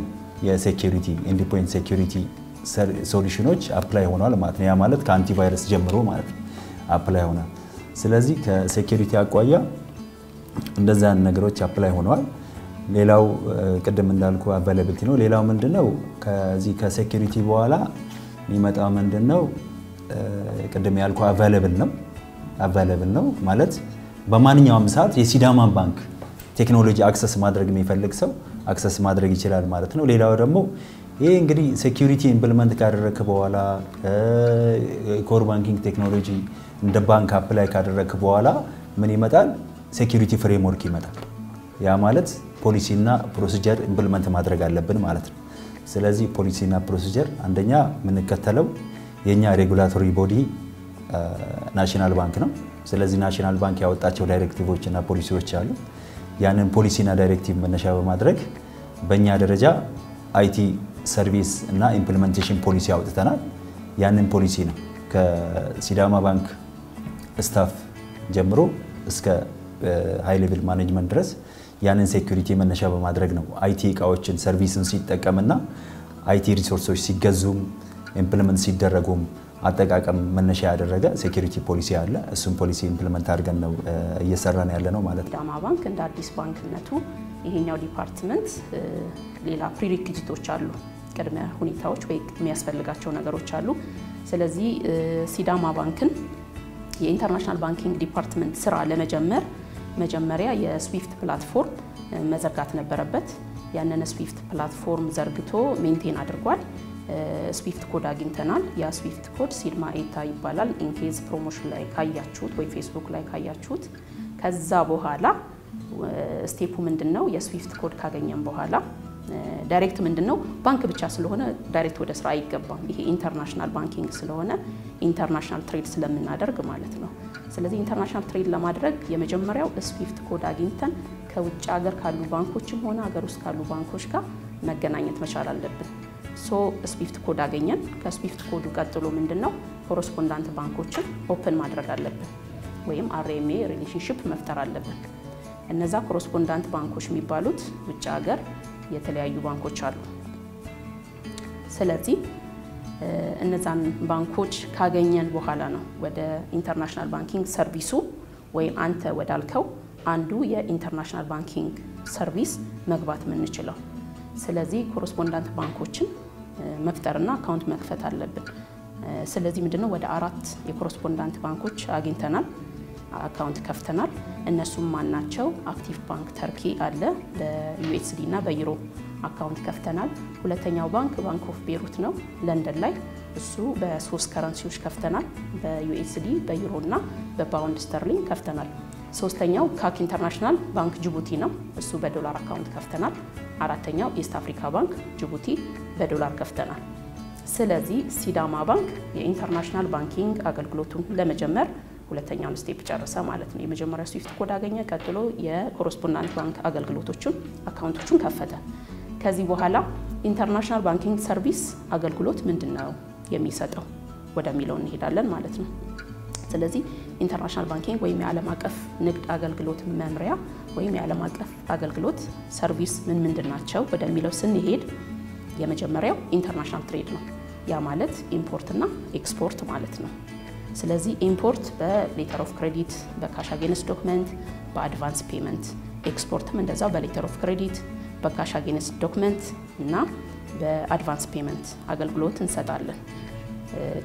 የሴኩሪቲ ኤንድ ፖይንት ሴኩሪቲ ሶሉሽኖች አፕላይ ሆኗል ማለት ነው። ያ ማለት ከአንቲቫይረስ ጀምሮ ማለት ነው አፕላይ ሆኗል። ስለዚህ ከሴኩሪቲ አቋያ እንደዛ ነገሮች አፕላይ ሆነዋል። ሌላው ቅድም እንዳልኩ አቫይላቢሊቲ ነው። ሌላው ምንድነው? ከዚህ ከሴኩሪቲ በኋላ የሚመጣው ምንድነው? ቅድም ያልኩ አቫይላብል ነው ማለት በማንኛውም ሰዓት የሲዳማ ባንክ ቴክኖሎጂ አክሰስ ማድረግ የሚፈልግ ሰው አክሰስ ማድረግ ይችላል ማለት ነው። ሌላው ደግሞ ይሄ እንግዲህ ሴኩሪቲ ኢምፕሊመንት ካደረክ በኋላ ኮር ባንኪንግ ቴክኖሎጂ እንደ ባንክ አፕላይ ካደረክ በኋላ ምን ይመጣል? ሴኩሪቲ ፍሬምወርክ ይመጣል። ያ ማለት ፖሊሲና ፕሮሲጀር ኢምፕሊመንት ማድረግ አለብን ማለት ነው። ስለዚህ ፖሊሲና ፕሮሲጀር አንደኛ የምንከተለው የኛ ሬጉላቶሪ ቦዲ ናሽናል ባንክ ነው። ስለዚህ ናሽናል ባንክ ያወጣቸው ዳይሬክቲቮች እና ፖሊሲዎች አሉ። ያንን ፖሊሲና ዳይሬክቲቭ መነሻ በማድረግ በእኛ ደረጃ አይቲ ሰርቪስ እና ኢምፕሊሜንቴሽን ፖሊሲ አውጥተናል። ያንን ፖሊሲ ነው ከሲዳማ ባንክ ስታፍ ጀምሮ እስከ ሃይ ሌቭል ማኔጅመንት ድረስ ያንን ሴኩሪቲ መነሻ በማድረግ ነው አይቲ እቃዎችን ሰርቪስን ሲጠቀምና አይቲ ሪሶርሶች ሲገዙም ኢምፕሊመንት ሲደረጉም አጠቃቀም መነሻ ያደረገ ሴኩሪቲ ፖሊሲ አለ። እሱም ፖሊሲ ኢምፕሊመንት አድርገን ነው እየሰራን ያለ ነው ማለት ነው። ሲዳማ ባንክ እንደ አዲስ ባንክነቱ ይሄኛው ዲፓርትመንት ሌላ ፕሪሪኩዊዚቶች አሉ፣ ቅድመ ሁኔታዎች ወይ የሚያስፈልጋቸው ነገሮች አሉ። ስለዚህ ሲዳማ ባንክን የኢንተርናሽናል ባንኪንግ ዲፓርትመንት ስራ ለመጀመር መጀመሪያ የስዊፍት ፕላትፎርም መዘርጋት ነበረበት። ያንን ስዊፍት ፕላትፎርም ዘርግቶ ሜንቴን አድርጓል። ስዊፍት ኮድ አግኝተናል። ያ ስዊፍት ኮድ ሲድማ ኤታ ይባላል። ኢንኬዝ ፕሮሞሽን ላይ ካያችሁት ወይ ፌስቡክ ላይ ካያችሁት ከዛ በኋላ ስቴፑ ምንድነው? የስዊፍት ኮድ ካገኘን በኋላ ዳይሬክት ምንድነው ባንክ ብቻ ስለሆነ ዳይሬክት ወደ ስራ አይገባም። ይሄ ኢንተርናሽናል ባንኪንግ ስለሆነ ኢንተርናሽናል ትሬድ ስለምናደርግ ማለት ነው። ስለዚህ ኢንተርናሽናል ትሬድ ለማድረግ የመጀመሪያው ስዊፍት ኮድ አግኝተን ከውጭ ሀገር ካሉ ባንኮችም ሆነ ሀገር ውስጥ ካሉ ባንኮች ጋር መገናኘት መቻል አለብን። ሶ ስዊፍት ኮድ አገኘን። ከስዊፍት ኮዱ ቀጥሎ ምንድነው ኮረስፖንዳንት ባንኮችን ኦፕን ማድረግ አለብን ወይም አርኤምኤ ሪሌሽንሺፕ መፍጠር አለብን። እነዛ ኮረስፖንዳንት ባንኮች የሚባሉት ውጭ ሀገር የተለያዩ ባንኮች አሉ። ስለዚህ እነዛን ባንኮች ካገኘን በኋላ ነው ወደ ኢንተርናሽናል ባንኪንግ ሰርቪሱ ወይም አንተ ወዳልከው አንዱ የኢንተርናሽናል ባንኪንግ ሰርቪስ መግባት የምንችለው። ስለዚህ ኮረስፖንዳንት ባንኮችን መፍጠርና አካውንት መክፈት አለብን። ስለዚህ ምንድነው ወደ 4 የኮረስፖንዳንት ባንኮች አግኝተናል፣ አካውንት ከፍተናል። እነሱም ማናቸው? አክቲቭ ባንክ ተርኪ አለ፣ በዩኤስዲ እና በዩሮ አካውንት ከፍተናል። ሁለተኛው ባንክ ባንክ ኦፍ ቤሩት ነው ለንደን ላይ፣ እሱ በ3 ከረንሲዎች ከፍተናል፣ በዩኤስዲ በዩሮ እና በፓውንድ ስተርሊንግ ከፍተናል። ሶስተኛው ካክ ኢንተርናሽናል ባንክ ጅቡቲ ነው፣ እሱ በዶላር አካውንት ከፍተናል። አራተኛው ኢስት አፍሪካ ባንክ ጅቡቲ በዶላር ከፍተናል። ስለዚህ ሲዳማ ባንክ የኢንተርናሽናል ባንኪንግ አገልግሎቱን ለመጀመር ሁለተኛውን ስቴፕ ጨረሰ ማለት ነው። የመጀመሪያ ስዊፍት ኮድ አገኘ፣ ቀጥሎ የኮረስፖንዳንት ባንክ አገልግሎቶችን አካውንቶችን ከፈተ። ከዚህ በኋላ ኢንተርናሽናል ባንኪንግ ሰርቪስ አገልግሎት ምንድነው የሚሰጠው ወደሚለው እንሄዳለን ማለት ነው። ስለዚህ ኢንተርናሽናል ባንኪንግ ወይም የዓለም አቀፍ ንግድ አገልግሎት መምሪያ ወይም የዓለም አቀፍ አገልግሎት ሰርቪስ ምንድናቸው ወደሚለው ስንሄድ የመጀመሪያው ኢንተርናሽናል ትሬድ ነው። ያ ማለት ኢምፖርት እና ኤክስፖርት ማለት ነው። ስለዚህ ኢምፖርት በሌተር ኦፍ ክሬዲት፣ በካሽ አጌንስት ዶክመንት፣ በአድቫንስ ፔመንት፣ ኤክስፖርትም እንደዛው በሌተር ኦፍ ክሬዲት፣ በካሽ አጌንስት ዶክመንት እና በአድቫንስ ፔመንት አገልግሎት እንሰጣለን።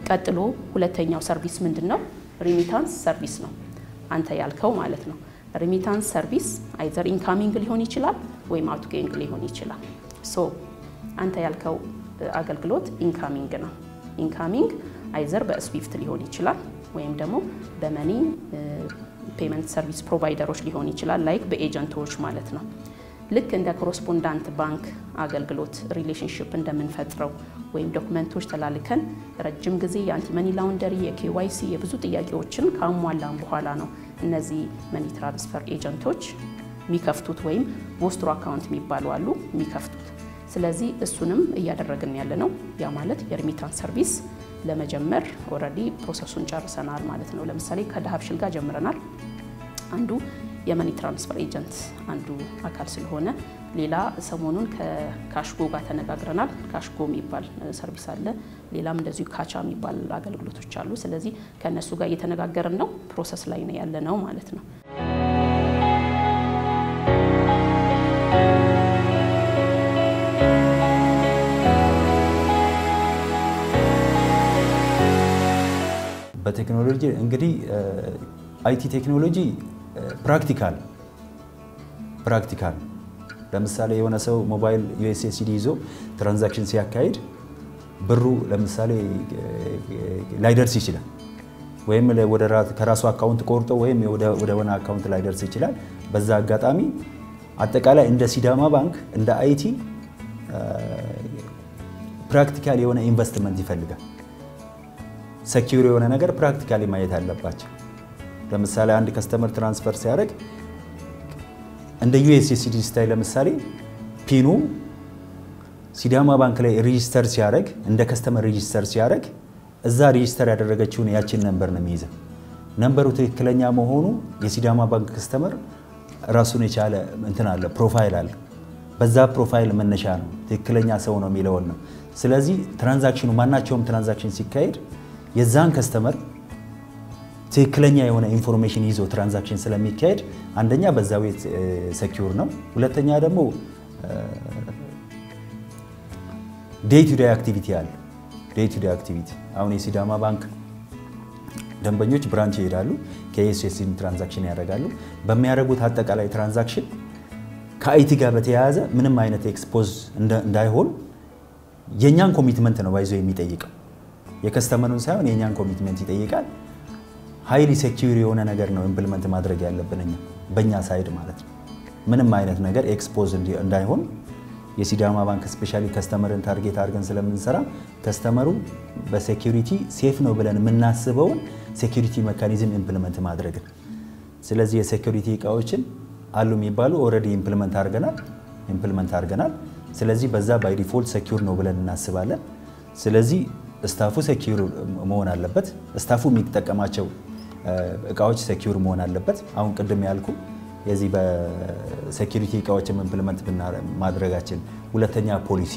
ቀጥሎ ሁለተኛው ሰርቪስ ምንድነው? ሪሚታንስ ሰርቪስ ነው። አንተ ያልከው ማለት ነው። ሪሚታንስ ሰርቪስ አይዘር ኢንካሚንግ ሊሆን ይችላል ወይም አውትጎይንግ ሊሆን ይችላል። ሶ አንተ ያልከው አገልግሎት ኢንካሚንግ ነው። ኢንካሚንግ አይዘር በስዊፍት ሊሆን ይችላል ወይም ደግሞ በመኒ ፔመንት ሰርቪስ ፕሮቫይደሮች ሊሆን ይችላል፣ ላይክ በኤጀንቶች ማለት ነው። ልክ እንደ ኮረስፖንዳንት ባንክ አገልግሎት ሪሌሽንሺፕ እንደምንፈጥረው ወይም ዶክመንቶች ተላልከን ረጅም ጊዜ የአንቲ መኒ ላውንደሪ የኬዋይሲ የብዙ ጥያቄዎችን ካሟላን በኋላ ነው እነዚህ መኒ ትራንስፈር ኤጀንቶች የሚከፍቱት ወይም ቦስትሮ አካውንት የሚባሉ አሉ የሚከፍቱት። ስለዚህ እሱንም እያደረግን ያለ ነው። ያ ማለት የሪሚታንስ ሰርቪስ ለመጀመር ኦልሬዲ ፕሮሰሱን ጨርሰናል ማለት ነው። ለምሳሌ ከዳሃብሽል ጋር ጀምረናል። አንዱ የመኒ ትራንስፈር ኤጀንት አንዱ አካል ስለሆነ፣ ሌላ ሰሞኑን ከካሽጎ ጋር ተነጋግረናል። ካሽጎ የሚባል ሰርቪስ አለ። ሌላም እንደዚሁ ካቻ የሚባል አገልግሎቶች አሉ። ስለዚህ ከነሱ ጋር እየተነጋገርን ነው፣ ፕሮሰስ ላይ ነው ያለ ነው ማለት ነው። በቴክኖሎጂ እንግዲህ አይቲ ቴክኖሎጂ ፕራክቲካል ለምሳሌ የሆነ ሰው ሞባይል ዩኤስኤስዲ ይዞ ትራንዛክሽን ሲያካሂድ ብሩ ለምሳሌ ላይደርስ ይችላል፣ ወይም ከራሱ አካውንት ቆርጦ ወይም ወደ ሆነ አካውንት ላይደርስ ይችላል። በዛ አጋጣሚ አጠቃላይ እንደ ሲዳማ ባንክ እንደ አይቲ ፕራክቲካሊ የሆነ ኢንቨስትመንት ይፈልጋል። ሴኩር የሆነ ነገር ፕራክቲካሊ ማየት አለባቸው። ለምሳሌ አንድ ከስተመር ትራንስፈር ሲያደርግ እንደ USSD ስታይል ለምሳሌ ፒኑ ሲዳማ ባንክ ላይ ሬጂስተር ሲያደርግ እንደ ከስተመር ሬጂስተር ሲያደርግ እዛ ሬጂስተር ያደረገችውን ያችን ነምበር ነው የሚይዘው። ነምበሩ ትክክለኛ መሆኑ የሲዳማ ባንክ ከስተመር ራሱን የቻለ እንትን አለ ፕሮፋይል አለ። በዛ ፕሮፋይል መነሻ ነው ትክክለኛ ሰው ነው የሚለው ነው። ስለዚህ ትራንዛክሽኑ ማናቸውም ትራንዛክሽን ሲካሄድ የዛን ከስተመር ትክክለኛ የሆነ ኢንፎርሜሽን ይዞ ትራንዛክሽን ስለሚካሄድ አንደኛ በዛው ሴኩር ነው። ሁለተኛ ደግሞ ዴይ ቱ ዴይ አክቲቪቲ አለ። ዴይ ቱ ዴይ አክቲቪቲ አሁን የሲዳማ ባንክ ደንበኞች ብራንች ይሄዳሉ፣ ከኤስኤስሲ ትራንዛክሽን ያደርጋሉ። በሚያደርጉት አጠቃላይ ትራንዛክሽን ከአይቲ ጋር በተያያዘ ምንም አይነት ኤክስፖዝ እንዳይሆን የኛን ኮሚትመንት ነው ባይዞ የሚጠይቀው። የከስተመሩን ሳይሆን የኛን ኮሚትመንት ይጠይቃል። ሃይሊ ሴኩር የሆነ ነገር ነው ኢምፕሊመንት ማድረግ ያለብን በእኛ ሳይድ ማለት ነው። ምንም አይነት ነገር ኤክስፖዝ እንዳይሆን የሲዳማ ባንክ ስፔሻሊ ከስተመርን ታርጌት አድርገን ስለምንሰራ ከስተመሩ በሴኩሪቲ ሴፍ ነው ብለን የምናስበውን ሴኩሪቲ ሜካኒዝም ኢምፕሊመንት ማድረግ። ስለዚህ የሴኩሪቲ እቃዎችን አሉ የሚባሉ ኦሬዲ ኢምፕሊመንት አድርገናል። ስለዚህ በዛ ባይ ዲፎልት ሴኩር ነው ብለን እናስባለን። ስለዚህ ስታፉ ሴኩር መሆን አለበት። ስታፉ የሚጠቀማቸው እቃዎች ሴኩር መሆን አለበት። አሁን ቅድም ያልኩ የዚህ በሴኩሪቲ እቃዎችን ኢምፕሊመንት ማድረጋችን። ሁለተኛ ፖሊሲ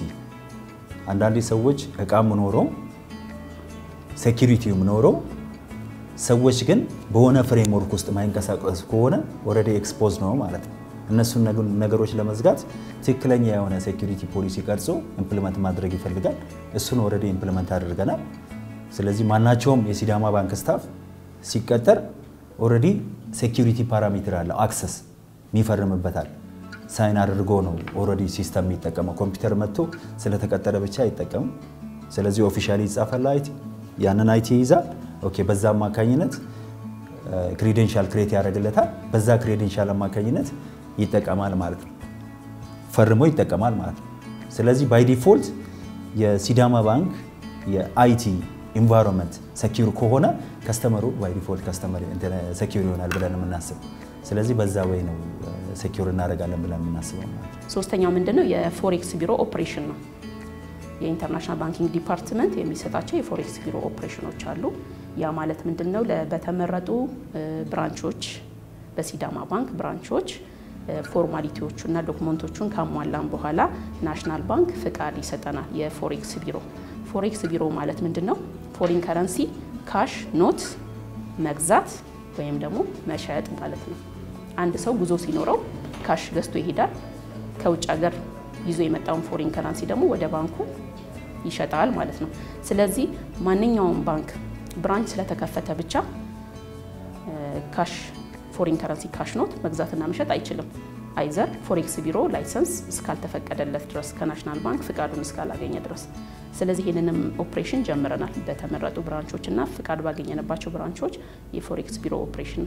አንዳንድ ሰዎች እቃም ኖሮ ሴኩሪቲውም ኖሮ ሰዎች ግን በሆነ ፍሬምወርክ ውስጥ ማይንቀሳቀስ ከሆነ ኦሬዲ ኤክስፖዝ ነው ማለት ነው። እነሱን ነገሮች ለመዝጋት ትክክለኛ የሆነ ሴኩሪቲ ፖሊሲ ቀርጾ ኢምፕሊመንት ማድረግ ይፈልጋል። እሱን ኦሬዲ ኢምፕሊመንት አድርገናል። ስለዚህ ማናቸውም የሲዳማ ባንክ ስታፍ ሲቀጠር ኦሬዲ ሴኩሪቲ ፓራሜትር አለ፣ አክሰስ የሚፈርምበታል። ሳይን አድርጎ ነው ኦሬዲ ሲስተም የሚጠቀመው። ኮምፒውተር መጥቶ ስለተቀጠረ ብቻ አይጠቀምም። ስለዚህ ኦፊሻሊ ይጻፋል አይቲ፣ ያንን አይቲ ይይዛል። ኦኬ በዛ አማካኝነት ክሬዴንሻል ክሬት ያደርግለታል። በዛ ክሬዴንሻል አማካኝነት ይጠቀማል ማለት ነው። ፈርሞ ይጠቀማል ማለት ነው። ስለዚህ ባይ ዲፎልት የሲዳማ ባንክ የአይቲ ኢንቫይሮንመንት ሴኩር ከሆነ ከስተመሩ ባይ ዲፎልት ከስተመር ሴኩር ይሆናል ብለን የምናስብ። ስለዚህ በዛ ወይ ነው ሴኩር እናደርጋለን ብለን የምናስበው ማለት ነው። ሶስተኛው ምንድነው? የፎሬክስ ቢሮ ኦፕሬሽን ነው። የኢንተርናሽናል ባንኪንግ ዲፓርትመንት የሚሰጣቸው የፎሬክስ ቢሮ ኦፕሬሽኖች አሉ። ያ ማለት ምንድነው? በተመረጡ ብራንቾች በሲዳማ ባንክ ብራንቾች ፎርማሊቲዎቹና ዶክመንቶቹን ካሟላን በኋላ ናሽናል ባንክ ፍቃድ ይሰጠናል። የፎሬክስ ቢሮ ፎሬክስ ቢሮ ማለት ምንድነው? ፎሪን ከረንሲ ካሽ ኖት መግዛት ወይም ደግሞ መሸጥ ማለት ነው። አንድ ሰው ጉዞ ሲኖረው ካሽ ገዝቶ ይሄዳል። ከውጭ ሀገር ይዞ የመጣውን ፎሪን ከረንሲ ደግሞ ወደ ባንኩ ይሸጣል ማለት ነው። ስለዚህ ማንኛውም ባንክ ብራንች ስለተከፈተ ብቻ ካሽ ፎሪን ከረንሲ ካሽ ኖት መግዛትና መሸጥ አይችልም። አይዘር ፎሬክስ ቢሮ ላይሰንስ እስካልተፈቀደለት ድረስ ከናሽናል ባንክ ፍቃዱን እስካላገኘ ድረስ። ስለዚህ ይህንንም ኦፕሬሽን ጀምረናል። በተመረጡ ብራንቾችና ፍቃድ ባገኘንባቸው ብራንቾች የፎሬክስ ቢሮ ኦፕሬሽን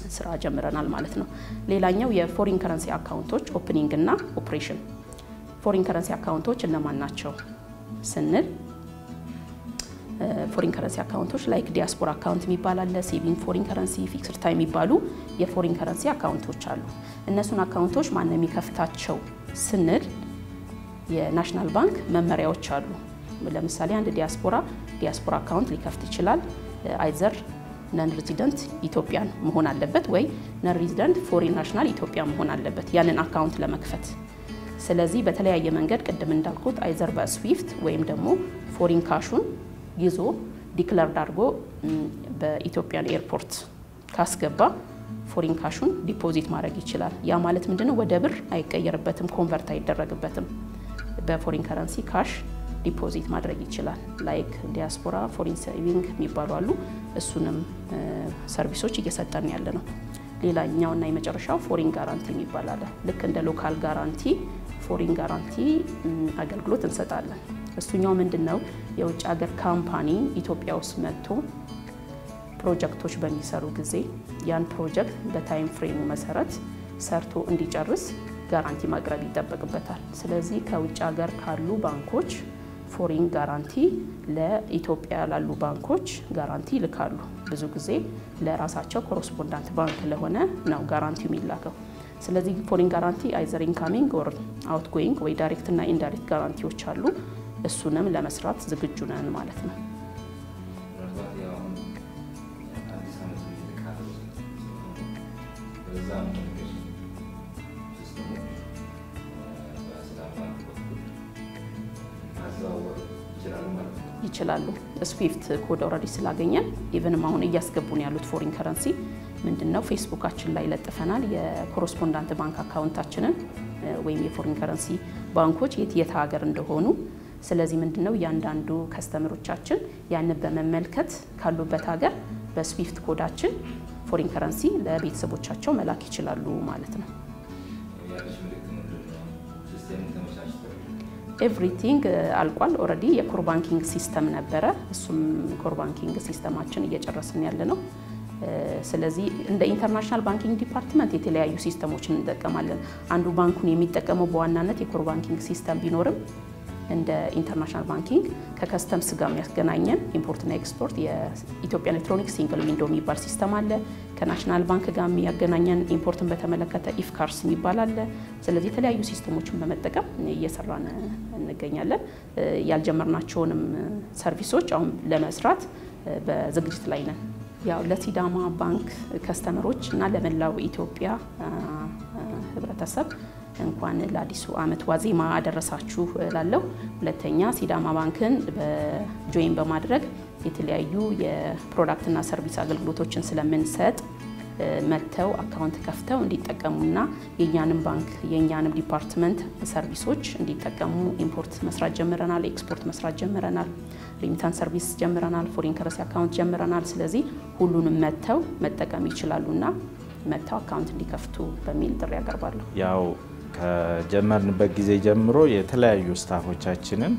ስራ ጀምረናል ማለት ነው። ሌላኛው የፎሪን ከረንሲ አካውንቶች ኦፕኒንግ እና ኦፕሬሽን። ፎሪን ከረንሲ አካውንቶች እነማን ናቸው ስንል ፎሪን ከረንሲ አካውንቶች ላይክ ዲያስፖራ አካውንት የሚባል አለ፣ ሴቪንግ ፎሪን ከረንሲ፣ ፊክስድ ታይም የሚባሉ የፎሪን ከረንሲ አካውንቶች አሉ። እነሱን አካውንቶች ማን ነው የሚከፍታቸው ስንል የናሽናል ባንክ መመሪያዎች አሉ። ለምሳሌ አንድ ዲያስፖራ አካውንት ሊከፍት ይችላል። አይዘር ነን ሬዚደንት ኢትዮጵያን መሆን አለበት ወይ ነን ሬዚደንት ፎሪን ናሽናል ኢትዮጵያ መሆን አለበት ያንን አካውንት ለመክፈት። ስለዚህ በተለያየ መንገድ ቅድም እንዳልኩት አይዘር በስዊፍት ወይም ደግሞ ፎሪን ካሹን ይዞ ዲክለርድ አድርጎ በኢትዮጵያን ኤርፖርት ካስገባ ፎሪን ካሹን ዲፖዚት ማድረግ ይችላል። ያ ማለት ምንድነው? ወደ ብር አይቀየርበትም፣ ኮንቨርት አይደረግበትም። በፎሪን ከረንሲ ካሽ ዲፖዚት ማድረግ ይችላል። ላይክ ዲያስፖራ ፎሪን ሴቪንግ የሚባሉ አሉ። እሱንም ሰርቪሶች እየሰጠን ያለ ነው። ሌላኛውና የመጨረሻው ፎሪን ጋራንቲ የሚባል አለ። ልክ እንደ ሎካል ጋራንቲ ፎሪን ጋራንቲ አገልግሎት እንሰጣለን። እሱኛው ምንድነው? የውጭ ሀገር ካምፓኒ ኢትዮጵያ ውስጥ መጥቶ ፕሮጀክቶች በሚሰሩ ጊዜ ያን ፕሮጀክት በታይም ፍሬሙ መሰረት ሰርቶ እንዲጨርስ ጋራንቲ ማቅረብ ይጠበቅበታል። ስለዚህ ከውጭ ሀገር ካሉ ባንኮች ፎሪን ጋራንቲ ለኢትዮጵያ ላሉ ባንኮች ጋራንቲ ይልካሉ። ብዙ ጊዜ ለራሳቸው ኮረስፖንዳንት ባንክ ለሆነ ነው ጋራንቲው የሚላከው። ስለዚህ ፎሪን ጋራንቲ አይዘር ኢንካሚንግ ኦር አውትጎይንግ ወይ ዳይሬክት እና ኢንዳይሬክት ጋራንቲዎች አሉ። እሱንም ለመስራት ዝግጁ ነን ማለት ነው። ይችላሉ። ስዊፍት ኮድ ኦልሬዲ ስላገኘን ኢቭንም አሁን እያስገቡን ያሉት ፎሪን ከረንሲ ምንድነው ፌስቡካችን ላይ ለጥፈናል የኮረስፖንዳንት ባንክ አካውንታችንን ወይም የፎሪን ከረንሲ ባንኮች የት ሀገር እንደሆኑ። ስለዚህ ምንድነው ያንዳንዱ ከስተመሮቻችን ያንን በመመልከት ካሉበት ሀገር በስዊፍት ኮዳችን ፎሪን ከረንሲ ለቤተሰቦቻቸው መላክ ይችላሉ ማለት ነው። ኤቭሪቲንግ አልቋል። ኦልሬዲ የኮር ባንኪንግ ሲስተም ነበረ። እሱም ኮር ባንኪንግ ሲስተማችን እየጨረስን ያለ ነው። ስለዚህ እንደ ኢንተርናሽናል ባንኪንግ ዲፓርትመንት የተለያዩ ሲስተሞችን እንጠቀማለን። አንዱ ባንኩን የሚጠቀመው በዋናነት የኮር ባንኪንግ ሲስተም ቢኖርም እንደ ኢንተርናሽናል ባንኪንግ ከከስተምስ ጋር የሚያገናኘን ኢምፖርትና ኤክስፖርት የኢትዮጵያ ኤሌክትሮኒክስ ሲንግል ዊንዶ የሚባል ሲስተም አለ። ከናሽናል ባንክ ጋር የሚያገናኘን ኢምፖርትን በተመለከተ ኢፍካርስ የሚባል አለ። ስለዚህ የተለያዩ ሲስተሞችን በመጠቀም እየሰራን እንገኛለን። ያልጀመርናቸውንም ሰርቪሶች አሁን ለመስራት በዝግጅት ላይ ነን። ያው ለሲዳማ ባንክ ከስተመሮች እና ለመላው ኢትዮጵያ ህብረተሰብ እንኳን ለአዲሱ ዓመት ዋዜማ አደረሳችሁ ላለው። ሁለተኛ ሲዳማ ባንክን በጆይን በማድረግ የተለያዩ የፕሮዳክትና ሰርቪስ አገልግሎቶችን ስለምንሰጥ መተው አካውንት ከፍተው እንዲጠቀሙና የኛንም ባንክ የኛንም ዲፓርትመንት ሰርቪሶች እንዲጠቀሙ ኢምፖርት መስራት ጀምረናል፣ ኤክስፖርት መስራት ጀምረናል፣ ሪሚታንስ ሰርቪስ ጀምረናል፣ ፎሪን ከረንሲ አካውንት ጀምረናል። ስለዚህ ሁሉንም መተው መጠቀም ይችላሉና መተው አካውንት እንዲከፍቱ በሚል ጥሪ ያቀርባለሁ። ያው ከጀመርንበት ጊዜ ጀምሮ የተለያዩ ስታፎቻችንን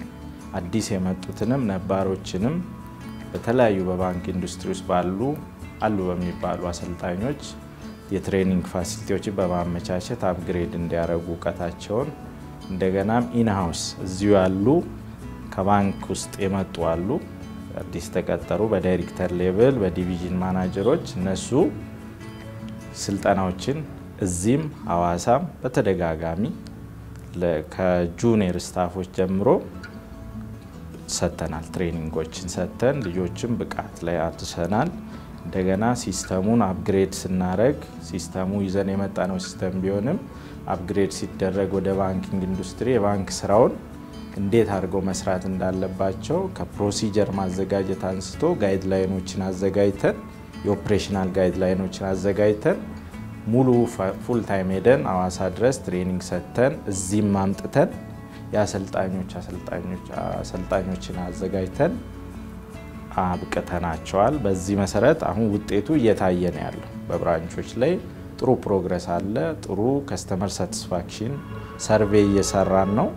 አዲስ የመጡትንም ነባሮችንም በተለያዩ በባንክ ኢንዱስትሪ ውስጥ አሉ በሚባሉ አሰልጣኞች የትሬኒንግ ፋሲሊቲዎችን በማመቻቸት አፕግሬድ እንዲያደርጉ እውቀታቸውን እንደገናም ኢንሃውስ እዚሁ ያሉ ከባንክ ውስጥ የመጡ አሉ አዲስ ተቀጠሩ በዳይሬክተር ሌቭል በዲቪዥን ማናጀሮች እነሱ ስልጠናዎችን እዚህም ሐዋሳም በተደጋጋሚ ከጁኒየር ስታፎች ጀምሮ ሰተናል። ትሬኒንጎችን ሰተን ልጆችን ብቃት ላይ አድርሰናል። እንደገና ሲስተሙን አፕግሬድ ስናረግ ሲስተሙ ይዘን የመጣነው ሲስተም ቢሆንም አፕግሬድ ሲደረግ ወደ ባንኪንግ ኢንዱስትሪ የባንክ ስራውን እንዴት አድርገው መስራት እንዳለባቸው ከፕሮሲጀር ማዘጋጀት አንስቶ ጋይድላይኖችን አዘጋጅተን የኦፕሬሽናል ጋይድላይኖችን አዘጋጅተን ሙሉ ፉል ታይም ሄደን ሐዋሳ ድረስ ትሬኒንግ ሰተን እዚህም ማምጥተን አሰልጣኞችን አዘጋጅተን አብቅተናቸዋል። በዚህ መሰረት አሁን ውጤቱ እየታየ ነው ያለው። በብራንቾች ላይ ጥሩ ፕሮግረስ አለ። ጥሩ ከስተመር ሳቲስፋክሽን ሰርቬይ እየሰራን ነው።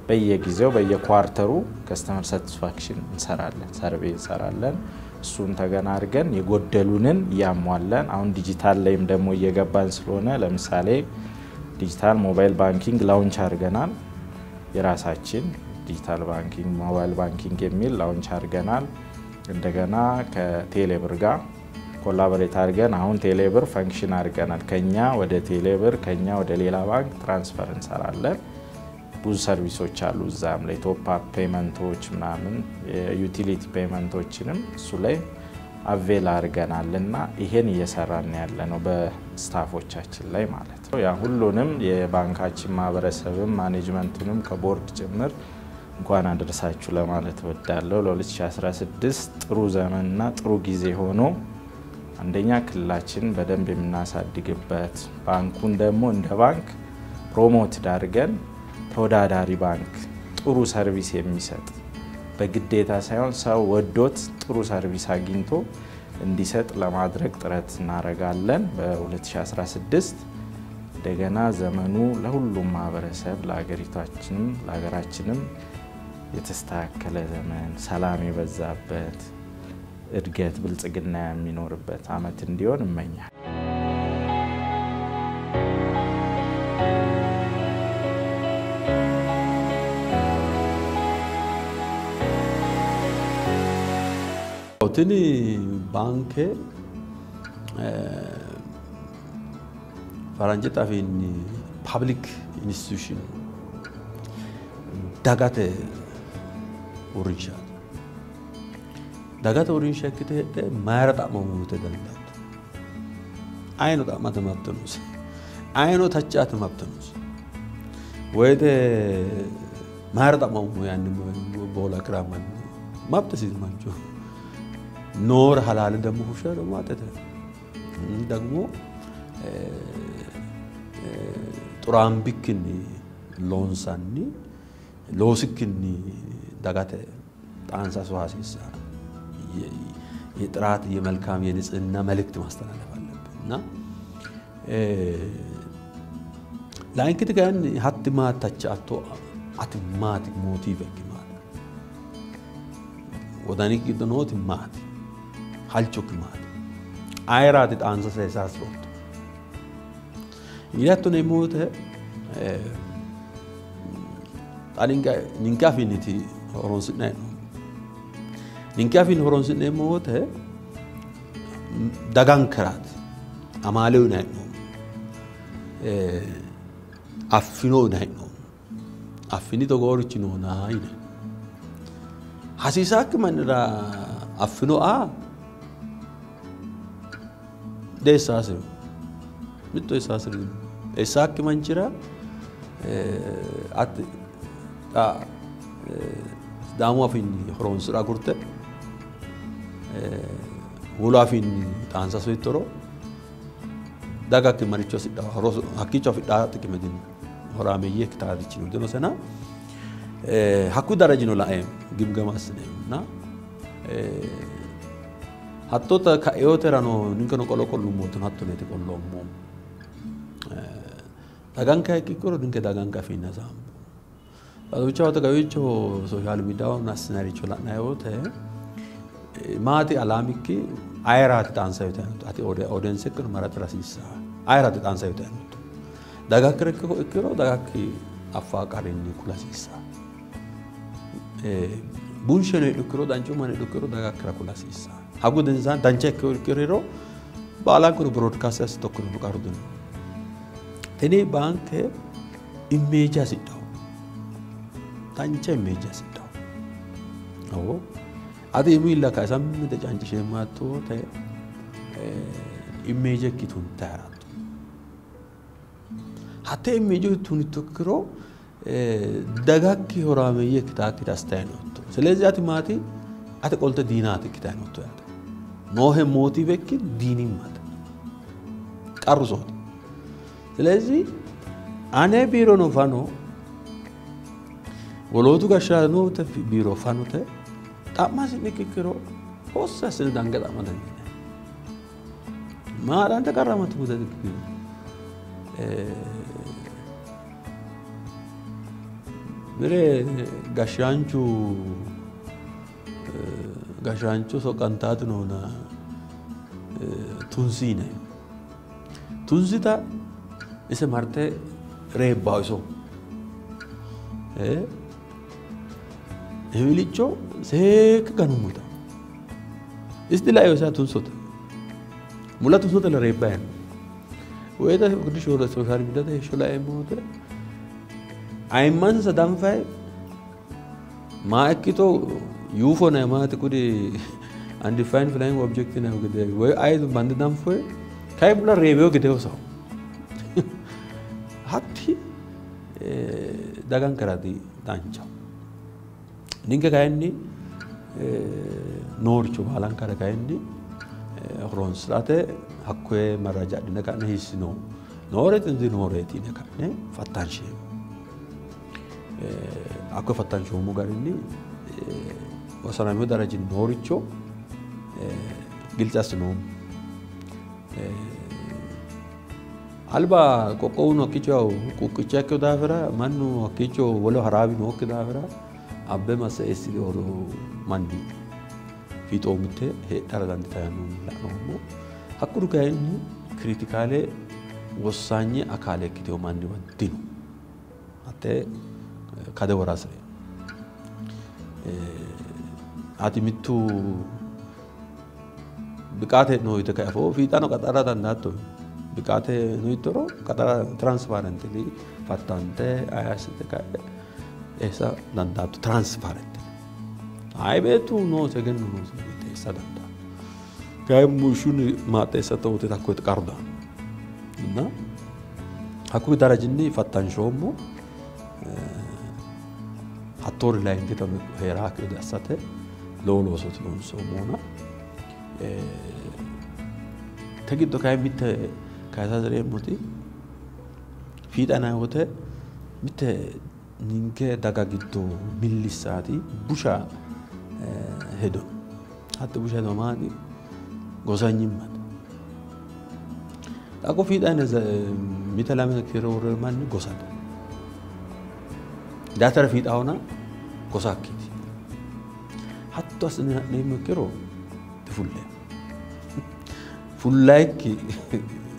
በየጊዜው በየኳርተሩ ከስተመር ሳቲስፋክሽን እንሰራለን፣ ሰርቬይ እንሰራለን። እሱን ተገና አድርገን የጎደሉንን ያሟላን። አሁን ዲጂታል ላይም ደግሞ እየገባን ስለሆነ ለምሳሌ ዲጂታል ሞባይል ባንኪንግ ላውንች አድርገናል። የራሳችን ዲጂታል ባንኪንግ ሞባይል ባንኪንግ የሚል ላውንች አድርገናል። እንደገና ከቴሌብር ጋር ኮላቦሬት አድርገን አሁን ቴሌብር ፈንክሽን አድርገናል። ከኛ ወደ ቴሌብር ከኛ ወደ ሌላ ባንክ ትራንስፈር እንሰራለን። ብዙ ሰርቪሶች አሉ እዛም ላይ ቶፕ አፕ ፔመንቶች ምናምን የዩቲሊቲ ፔመንቶችንም እሱ ላይ አቬል አድርገናልና ይሄን እየሰራን ያለ ነው በስታፎቻችን ላይ ማለት ነው። ያ ሁሉንም የባንካችን ማህበረሰብም ማኔጅመንቱንም ከቦርድ ጭምር እንኳን አደረሳችሁ ለማለት ወዳለው። ለ2016 ጥሩ ዘመንና ጥሩ ጊዜ ሆኖ አንደኛ ክልላችን በደንብ የምናሳድግበት ባንኩን ደግሞ እንደ ባንክ ፕሮሞት አድርገን ተወዳዳሪ ባንክ ጥሩ ሰርቪስ የሚሰጥ በግዴታ ሳይሆን ሰው ወዶት ጥሩ ሰርቪስ አግኝቶ እንዲሰጥ ለማድረግ ጥረት እናደርጋለን። በ2016 እንደገና ዘመኑ ለሁሉም ማህበረሰብ ለሀገራችንም የተስተካከለ ዘመን ሰላም የበዛበት እድገት ብልጽግና የሚኖርበት አመት እንዲሆን እመኛለሁ። Tini banke faranjita fin public institution dagate urinsha dagate urinsha kite mayra ta'ma mute dandat ayno ta'ma tamabtunus ayno tachat mabtunus wede mayra ta'ma mu yani bola kraman mabtasiz manju نور حلال دمه وشر ما تته دمو ترام بكني لون ساني لوسكني دغته طانسا سواسيسا يطرات يملكام ينصنا ملكت ማስተላለፍ አለብንና ላይንክት ጋር ሀትማ ተቻቶ አትማት ሞቲቭ ከማል ወዳኒክ ድኖት ማት halchuk maat ayraati taansa seesaas root ilattu ne moote ninka finiti horonsidne ninka fin horonsidne moote dagan karaat amaalew ne affino ne affini to goruchi no naine hasisak manra affino a desasir mitto desasir esak manchira at damu afini horon sura gurte wula afini tansa soitoro daga ke maricho sida horos hakicho fida tikimedin horame yek taadichino deno sena hakku darajino lae gimgamasne na hattota kaeoterano ninkano kolo kollu motun hattonete kollo mo daganka kikoro ninke daganka fina zambo aduchawata gawicho social media nasnari chola nayote maati alamiki ayrat tansayote ati audience kir marat rasisa ayrat tansayote dagakre kiro dagaki afaqarini kulasisa bunshene dukiro dancho mane dukiro dagakra kulasisa hagu dinsan danche kiriro bala kuru broadcast as tokkunu qarudun teni bank image asito danche image asito awo adi imilla ka samme de janchi shemato te image kitun tarat hatte image tun tokkiro dagakki horame yekta kitastayno selezi ati mati ati qolte dinati kitayno to nohe motivekki dinin mata qaruzot selezi ane biro no fano wolotu gashano te biro fano te tamas nikikiro hossa sel dangada madan ma anta karamat budad mere gashanchu so cantatu nona tunsine tunsita ise marte re bauso evilicho sek kanumuta istila yosa tunsota mula tunsota la reban weda kudisho ra so har bidata shola emote ayman sadam fay ma ekito UFO na maat kudi undefined flying object na gede we ay bandam foi kai bula review gede so hatti dagan karadi dancha ninka kayenni norchu balan kara kayenni horon strate hakwe maraja dina kana hisino nore tinzi nore tina kana fatanshi akwe fatanshi mu garini وصلنا درجة نوريتشو قلت أسنوم ألبا كوكونو كيتشو كوكيتشاكو دافرا منو كيتشو ولو هرابي نوك دافرا أبى ما سيستي أورو مندي في تومته هي ترى دان تانو لا نومو هكذا كأني كريتيكالي وصاني أكالي كتير مندي ودينو أتى كذا وراسه ati mittu biqaate no ite kafo fiixano qaxara dandaatto biqaate no itoro qaxara transparently fattante ayasite ka esa dandaatto transparent ay betu no segen no ite esa danda kay mushun maate esa to ite takko qarda na hakku darajinni fattan shommo hattor la indita herak ide asate lolo sot non so mona تجد كاي ميت كذا زري موتي في أنا هوته ميت نينك دعا جدو ملي ساعتي بوشا هدو حتى بوشا دوماني غوزاني مات أكو في أنا ميت لامن كيرور مان غوزاد ده ترى في أونا غوزاكي حتى أصلا نيم كيرو تفولي فلايكي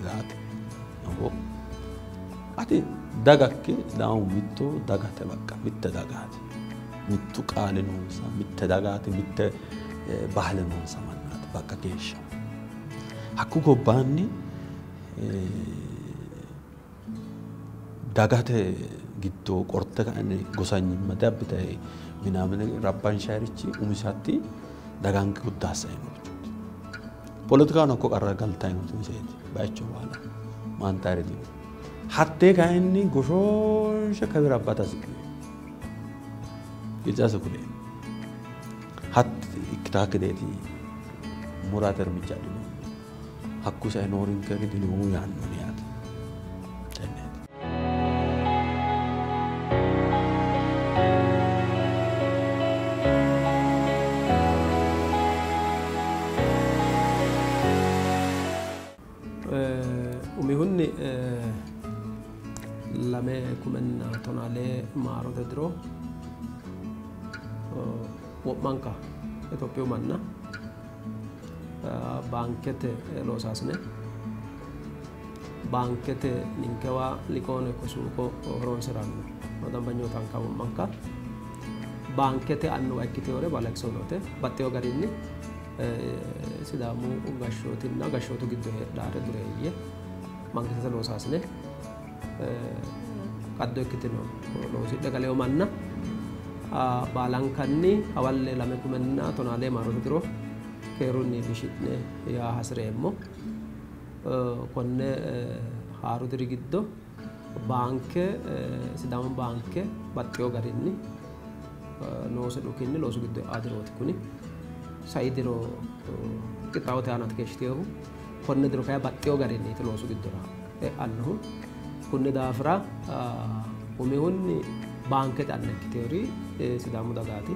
ذات أو أتي دعاك داو ميتو دعاة تبقى ميت دعاة ميتو قالنونسا ميت دعاة ميت بحلنونسا منات بقى كيشة حكو كوباني دعاة جدو قرطة كأني غساني مدى بتاعي منامن ربان شاريتي ومساتي دعانك قداسين politika no ko qarra galtaa hin tuseeti baacho wala maantare di hatte kainni goshosha kabira batas ijasa kule hat iktak deeti murater mijadu hakku sai norin kari dinu yan niyat tenet umihunni lame kumenna tonale maro tedro manka Ethiopia manna bankete losasne bankete ninkewa likone kusuko ronseranno madam banyo tanka manka bankete annu akkite ore balaksonote batteo garinni sidamu gashotinna gashotu giddo heedhaare dureeyye mangite loosasne qaddo ikkitino loosidhe galeo manna balankanni awalle lame kumenna tonale marote diro keerunni bishitne ya hasreemmo konne haaru diri giddo banke sidamu banke batteo garinni noose dhukinni loosu giddo aadirooti kuni saidiro qixxaawote aanat keeshiteehu konne diro kaya baxxeyo garinni ti loosu giddora annahu kunne daafira umihunni baankete annekkiteori sidaamu dagaati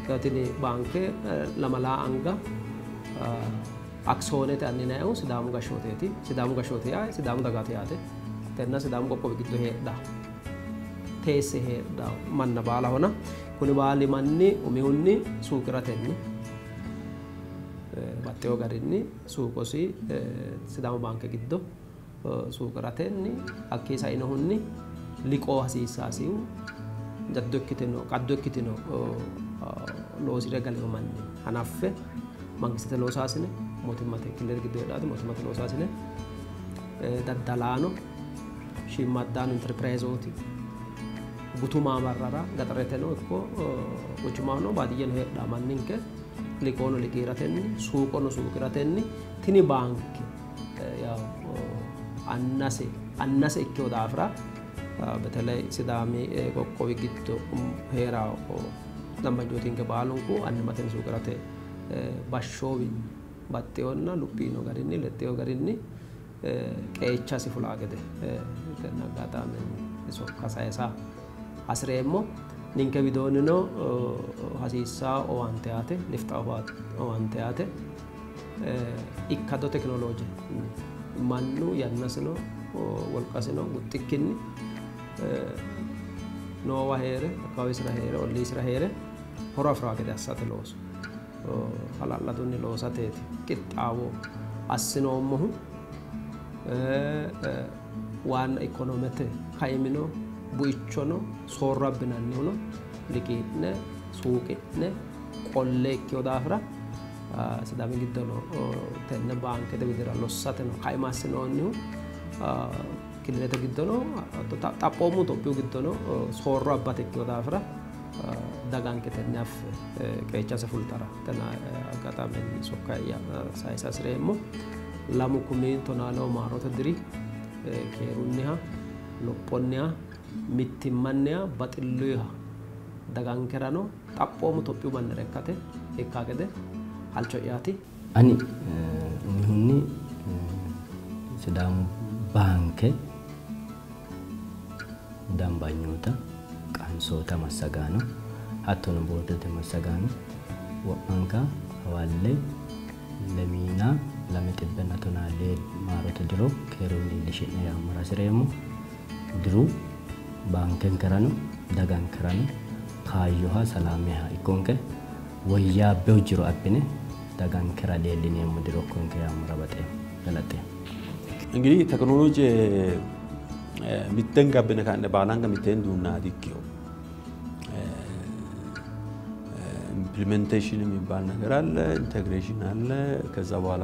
gatini baanke lamalaa anga aksoonete anninaehu sidaamu gashooteeti sidaamu gashoote yaa sidaamu dagaate yaate tenna sidaamu qoqqowi giddo heedha teesse heedha manna baala hona kuni baali manni umihunni suuqiratenni batteo garinni suuqosi sidaamu baanke giddo suuqiratenni akkii sainohunni liqoo hasiisaasiu jaddo ikkitino qaddo ikkitino loosire galino manni hanaffe mangisete loosaasine mootimmate killer giddo heedhaati mootimmate loosaasine daddalaano shiimmaddaano interpreezooti gutumaa marrara gaxareteno ikko quchumaano baadiyyeno heedhaa manninke liqoono liqiiratenni suuqono suuqiratenni tini baanke annase ikkewo daafira በተለይ ሲዳሜ ቆቆቢ ግዶ ሄራው ለምባጆቲን ከባሉንኩ አንመተን ሱቅራቴ ባሾቢ ባጤውና ሉፒኖ ጋሪኒ ለጤው ጋሪኒ ቀይቻ ሲፉላገደ ከናጋጣም ሶካሳይሳ አስሬሞ ኒንከ ቪዲዮንኖ ሀሲሳ ኦዋንቴያቴ ሊፍጣው ኦዋንቴያቴ ኢካዶ ቴክኖሎጂ ማኑ ያነስኖ ወልቀስኖ ጉጥክኒ nowa here akawi sira here olli sira here hora fraage dassate looso halalladunni loosateeti qixxaawo assinoommohu waan ekonomete kaymino buichono soorrabbinannihuno liqi'ne suuqi'ne qolle ikkewo daafira sidaami giddono tenne baankete widira lossate no kaimassinoonnihu kililete giddono xaphoomu Itophiyu giddono soorro abbate ikkino daafira daganke tenneaf qeechase fultara tena aggaxaamenni sokkaayya saayisasireemmo lamu kumii tonaaloo maarote diri keerunniha lopponniha mittimmanniha baxilluyiha dagankerano xaphoomu Itophiyu mannira ikkate ikkaa gede halcho'yaati. Ani nihunni Sidaamu baanke dambanyota qansoota massagaano hattono boordete massagaano wa'manka hawaalle lamiinaa lame xibbenna tonaalee maarote diro keerunni lishi'ne yaamara sireemmo diru baanken kerano dagan kerano kaayyoha salaameha ikkonke wayyaabbew jiro abbine dagan kera leellineemmo diro konke yaamara baxee galaxee እንግዲህ ቴክኖሎጂ ሚተን ጋብነ ካነ ባላንጋ ሚተን ዱና ዲክዮ ኢምፕሊሜንቴሽን የሚባል ነገር አለ ኢንተግሬሽን አለ ከዛ በኋላ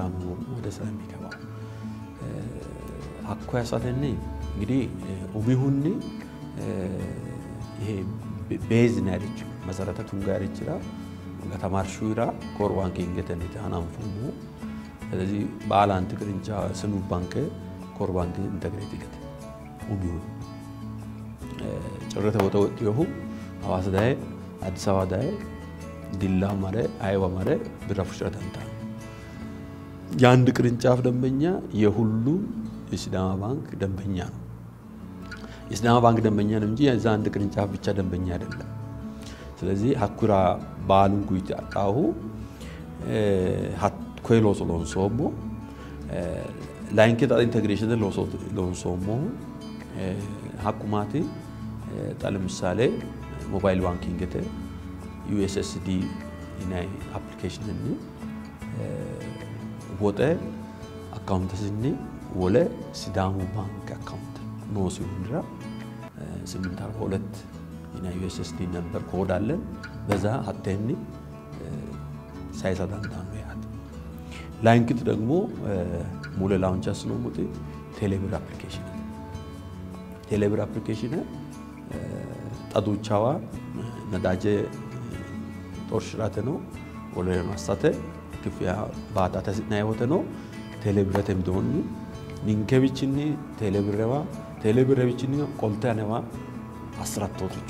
ወደ ስራ የሚገባው አኳያ ሳተኔ እንግዲህ ኡቢሁኒ ይሄ ቤዝ ናሪች መሰረታቱን ጋር ይችላል ከተማርሹራ ኮር ባንኪንግ ገተን ታናንፉሙ ስለዚህ ባላንት ቅርንጫ ስኑ ባንክ ኮር ባንክ ኢንተግሬት ይገት ኡቢሁ ጨረተ ወጣው ይሁ አዋሳ ዳይ አዲስ አበባ ዳይ ዲላ ማረ አይዋ ማረ ብራፍሽራ ተንታ ያንድ ቅርንጫፍ ደንበኛ የሁሉ የሲዳማ ባንክ ደንበኛ ነው የሲዳማ ባንክ ደንበኛ ነው እንጂ የዛ አንድ ቅርንጫፍ ብቻ ደንበኛ አይደለም ስለዚህ አኩራ ባሉን ጉይት አጣሁ quello solo insomma l'anche da integration lo insomma hakumati tale misale mobile banking ete USSD in application ni wote account sinni wole Sidamu bank account no sundra simintar holet in USSD number code allen beza hateni saysa dandan ላይንክት ደግሞ ሙሉ ላውንቸስ ነው ሙቲ ቴሌብር አፕሊኬሽን ጣዱቻዋ ነዳጀ ጦርሽራተ ነው ወለ ማስታተ ክፍያ ባታተ ናይ ወተ ነው ቴሌብረተም ዶኒ ኒንከቢችኒ ቴሌብረቢችኒ ቆልታነዋ አስራቶቹ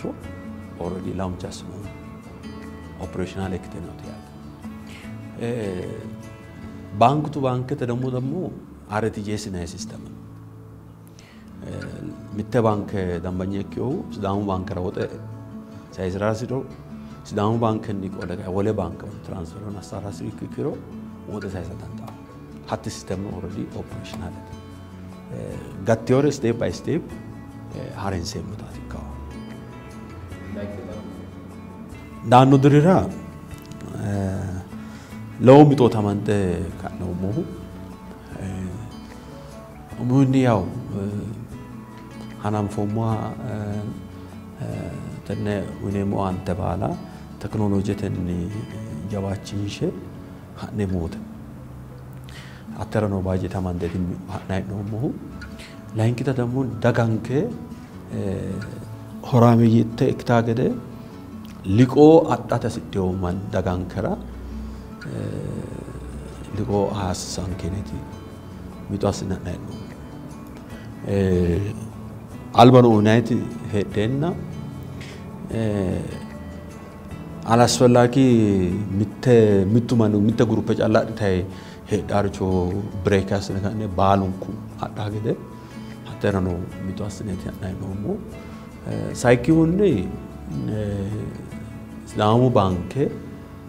ኦሬዲ ላውንቸስ ነው ኦፕሬሽናል ኤክቴ ነው ያ ባንክ ቱ ባንክ ተደሞ አርቲጂኤስ ነው ሲስተም ሚተ ባንክ ደንበኛው ሲዳሙ ባንክ ራውጠ ሳይዝራሲዶ ሲዳሙ ባንክ እንዲቆለ ወለ ባንክ ትራንስፈሩን አሳራሲ ክክሮ ወደ ሳይሰጣጣ ሀት ሲስተም ነው ኦሬዲ ኦፕሬሽናል ጋቲዮር ስቴፕ ባይ ስቴፕ ሃሬንሴ ሙታቲካው ዳኑ ድሪራ لو ميتو تمانت كانوا مو مونياو هنام فما تنه ونمو أنت بالا تكنولوجيا تني جواتشيش نموت أترى باجي تمانت دين نايت نومه لين كده دمون دعانك هرامي يتكتاعده ليكو أتى تسيتيو من دعانكرا لقو حاسان كنتي متوسنا نحن ألبانو نايت هدينا على سؤالكي متى جروبج الله تاي هدارجو بريكاس نكانه بالونكو أتاعده حتى رانو متوسنا نحن مو سايكيوني إسلامو بانك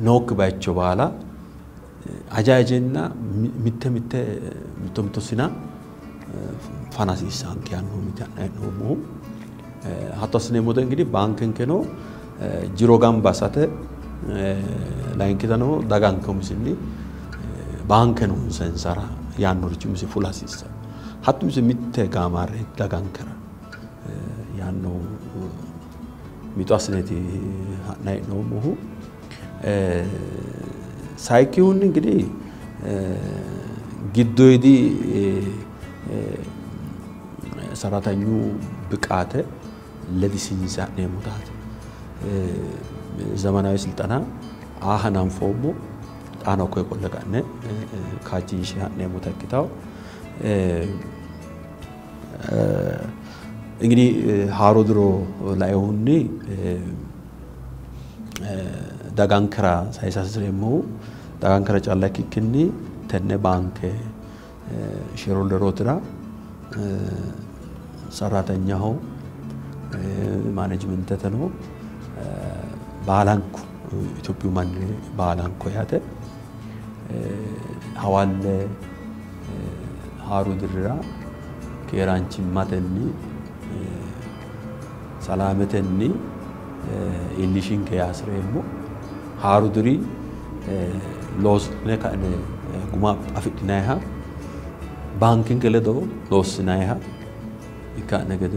نوك بايتشو بالا أجاجنا متى سنا فناسي سان كيانو متى نومو حتى سنة مودن كذي بانكن كنو جيروغام باساته لاين كذا نو دعان كومسيني بانكنو سنسارا يانور جمسي فلاسيسا حتى مس متى كامار دعان كرا يانو متى سنة تي ناي نومو ሳይኪውን እንግዲህ ግዶይዲ ሰራተኙ ብቃተ ለዲሲንሳ ነሙታት ዘመናዊ ስልጠና አሃናም ፎሞ ጣናው ቆለቃነ ካጂሽ ነሙታክታው እንግዲህ ሃሮድሮ ላይሁኒ ዳጋንከራ ሳይሳስረሙ ዳጋንከራ ጫላኪክኒ ተነ ባንክ ሼርሆልደሮትራ ሰራተኛው ማኔጅመንት ተተኖ ባላንኩ ኢትዮጵያ ማን ባላንኩ ያተ ሐዋለ ሃሮድራ ከራንቺ ማተኒ ሰላመተኒ ኢሊሽን ከያስረሙ ሃሮድሪ ሎስ ነካነ ጉማ አፍጥናይሃ ባንኪንግ ለዶ ሎስ ናይሃ ይካነ ገደ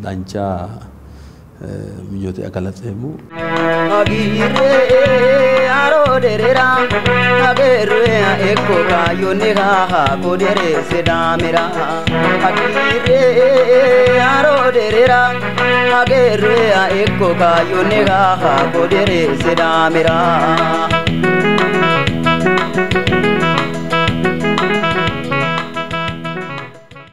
ዳንቻ ምኞቴ አካላተሙ አጊሬ አሮደሬራ አገሬ ኤኮራ ዮኔጋ ኮዴሬ ሰዳሜራ አጊሬ አሮደሬራ አገሬ ኤኮራ ዮኔጋ ኮዴሬ ሰዳሜራ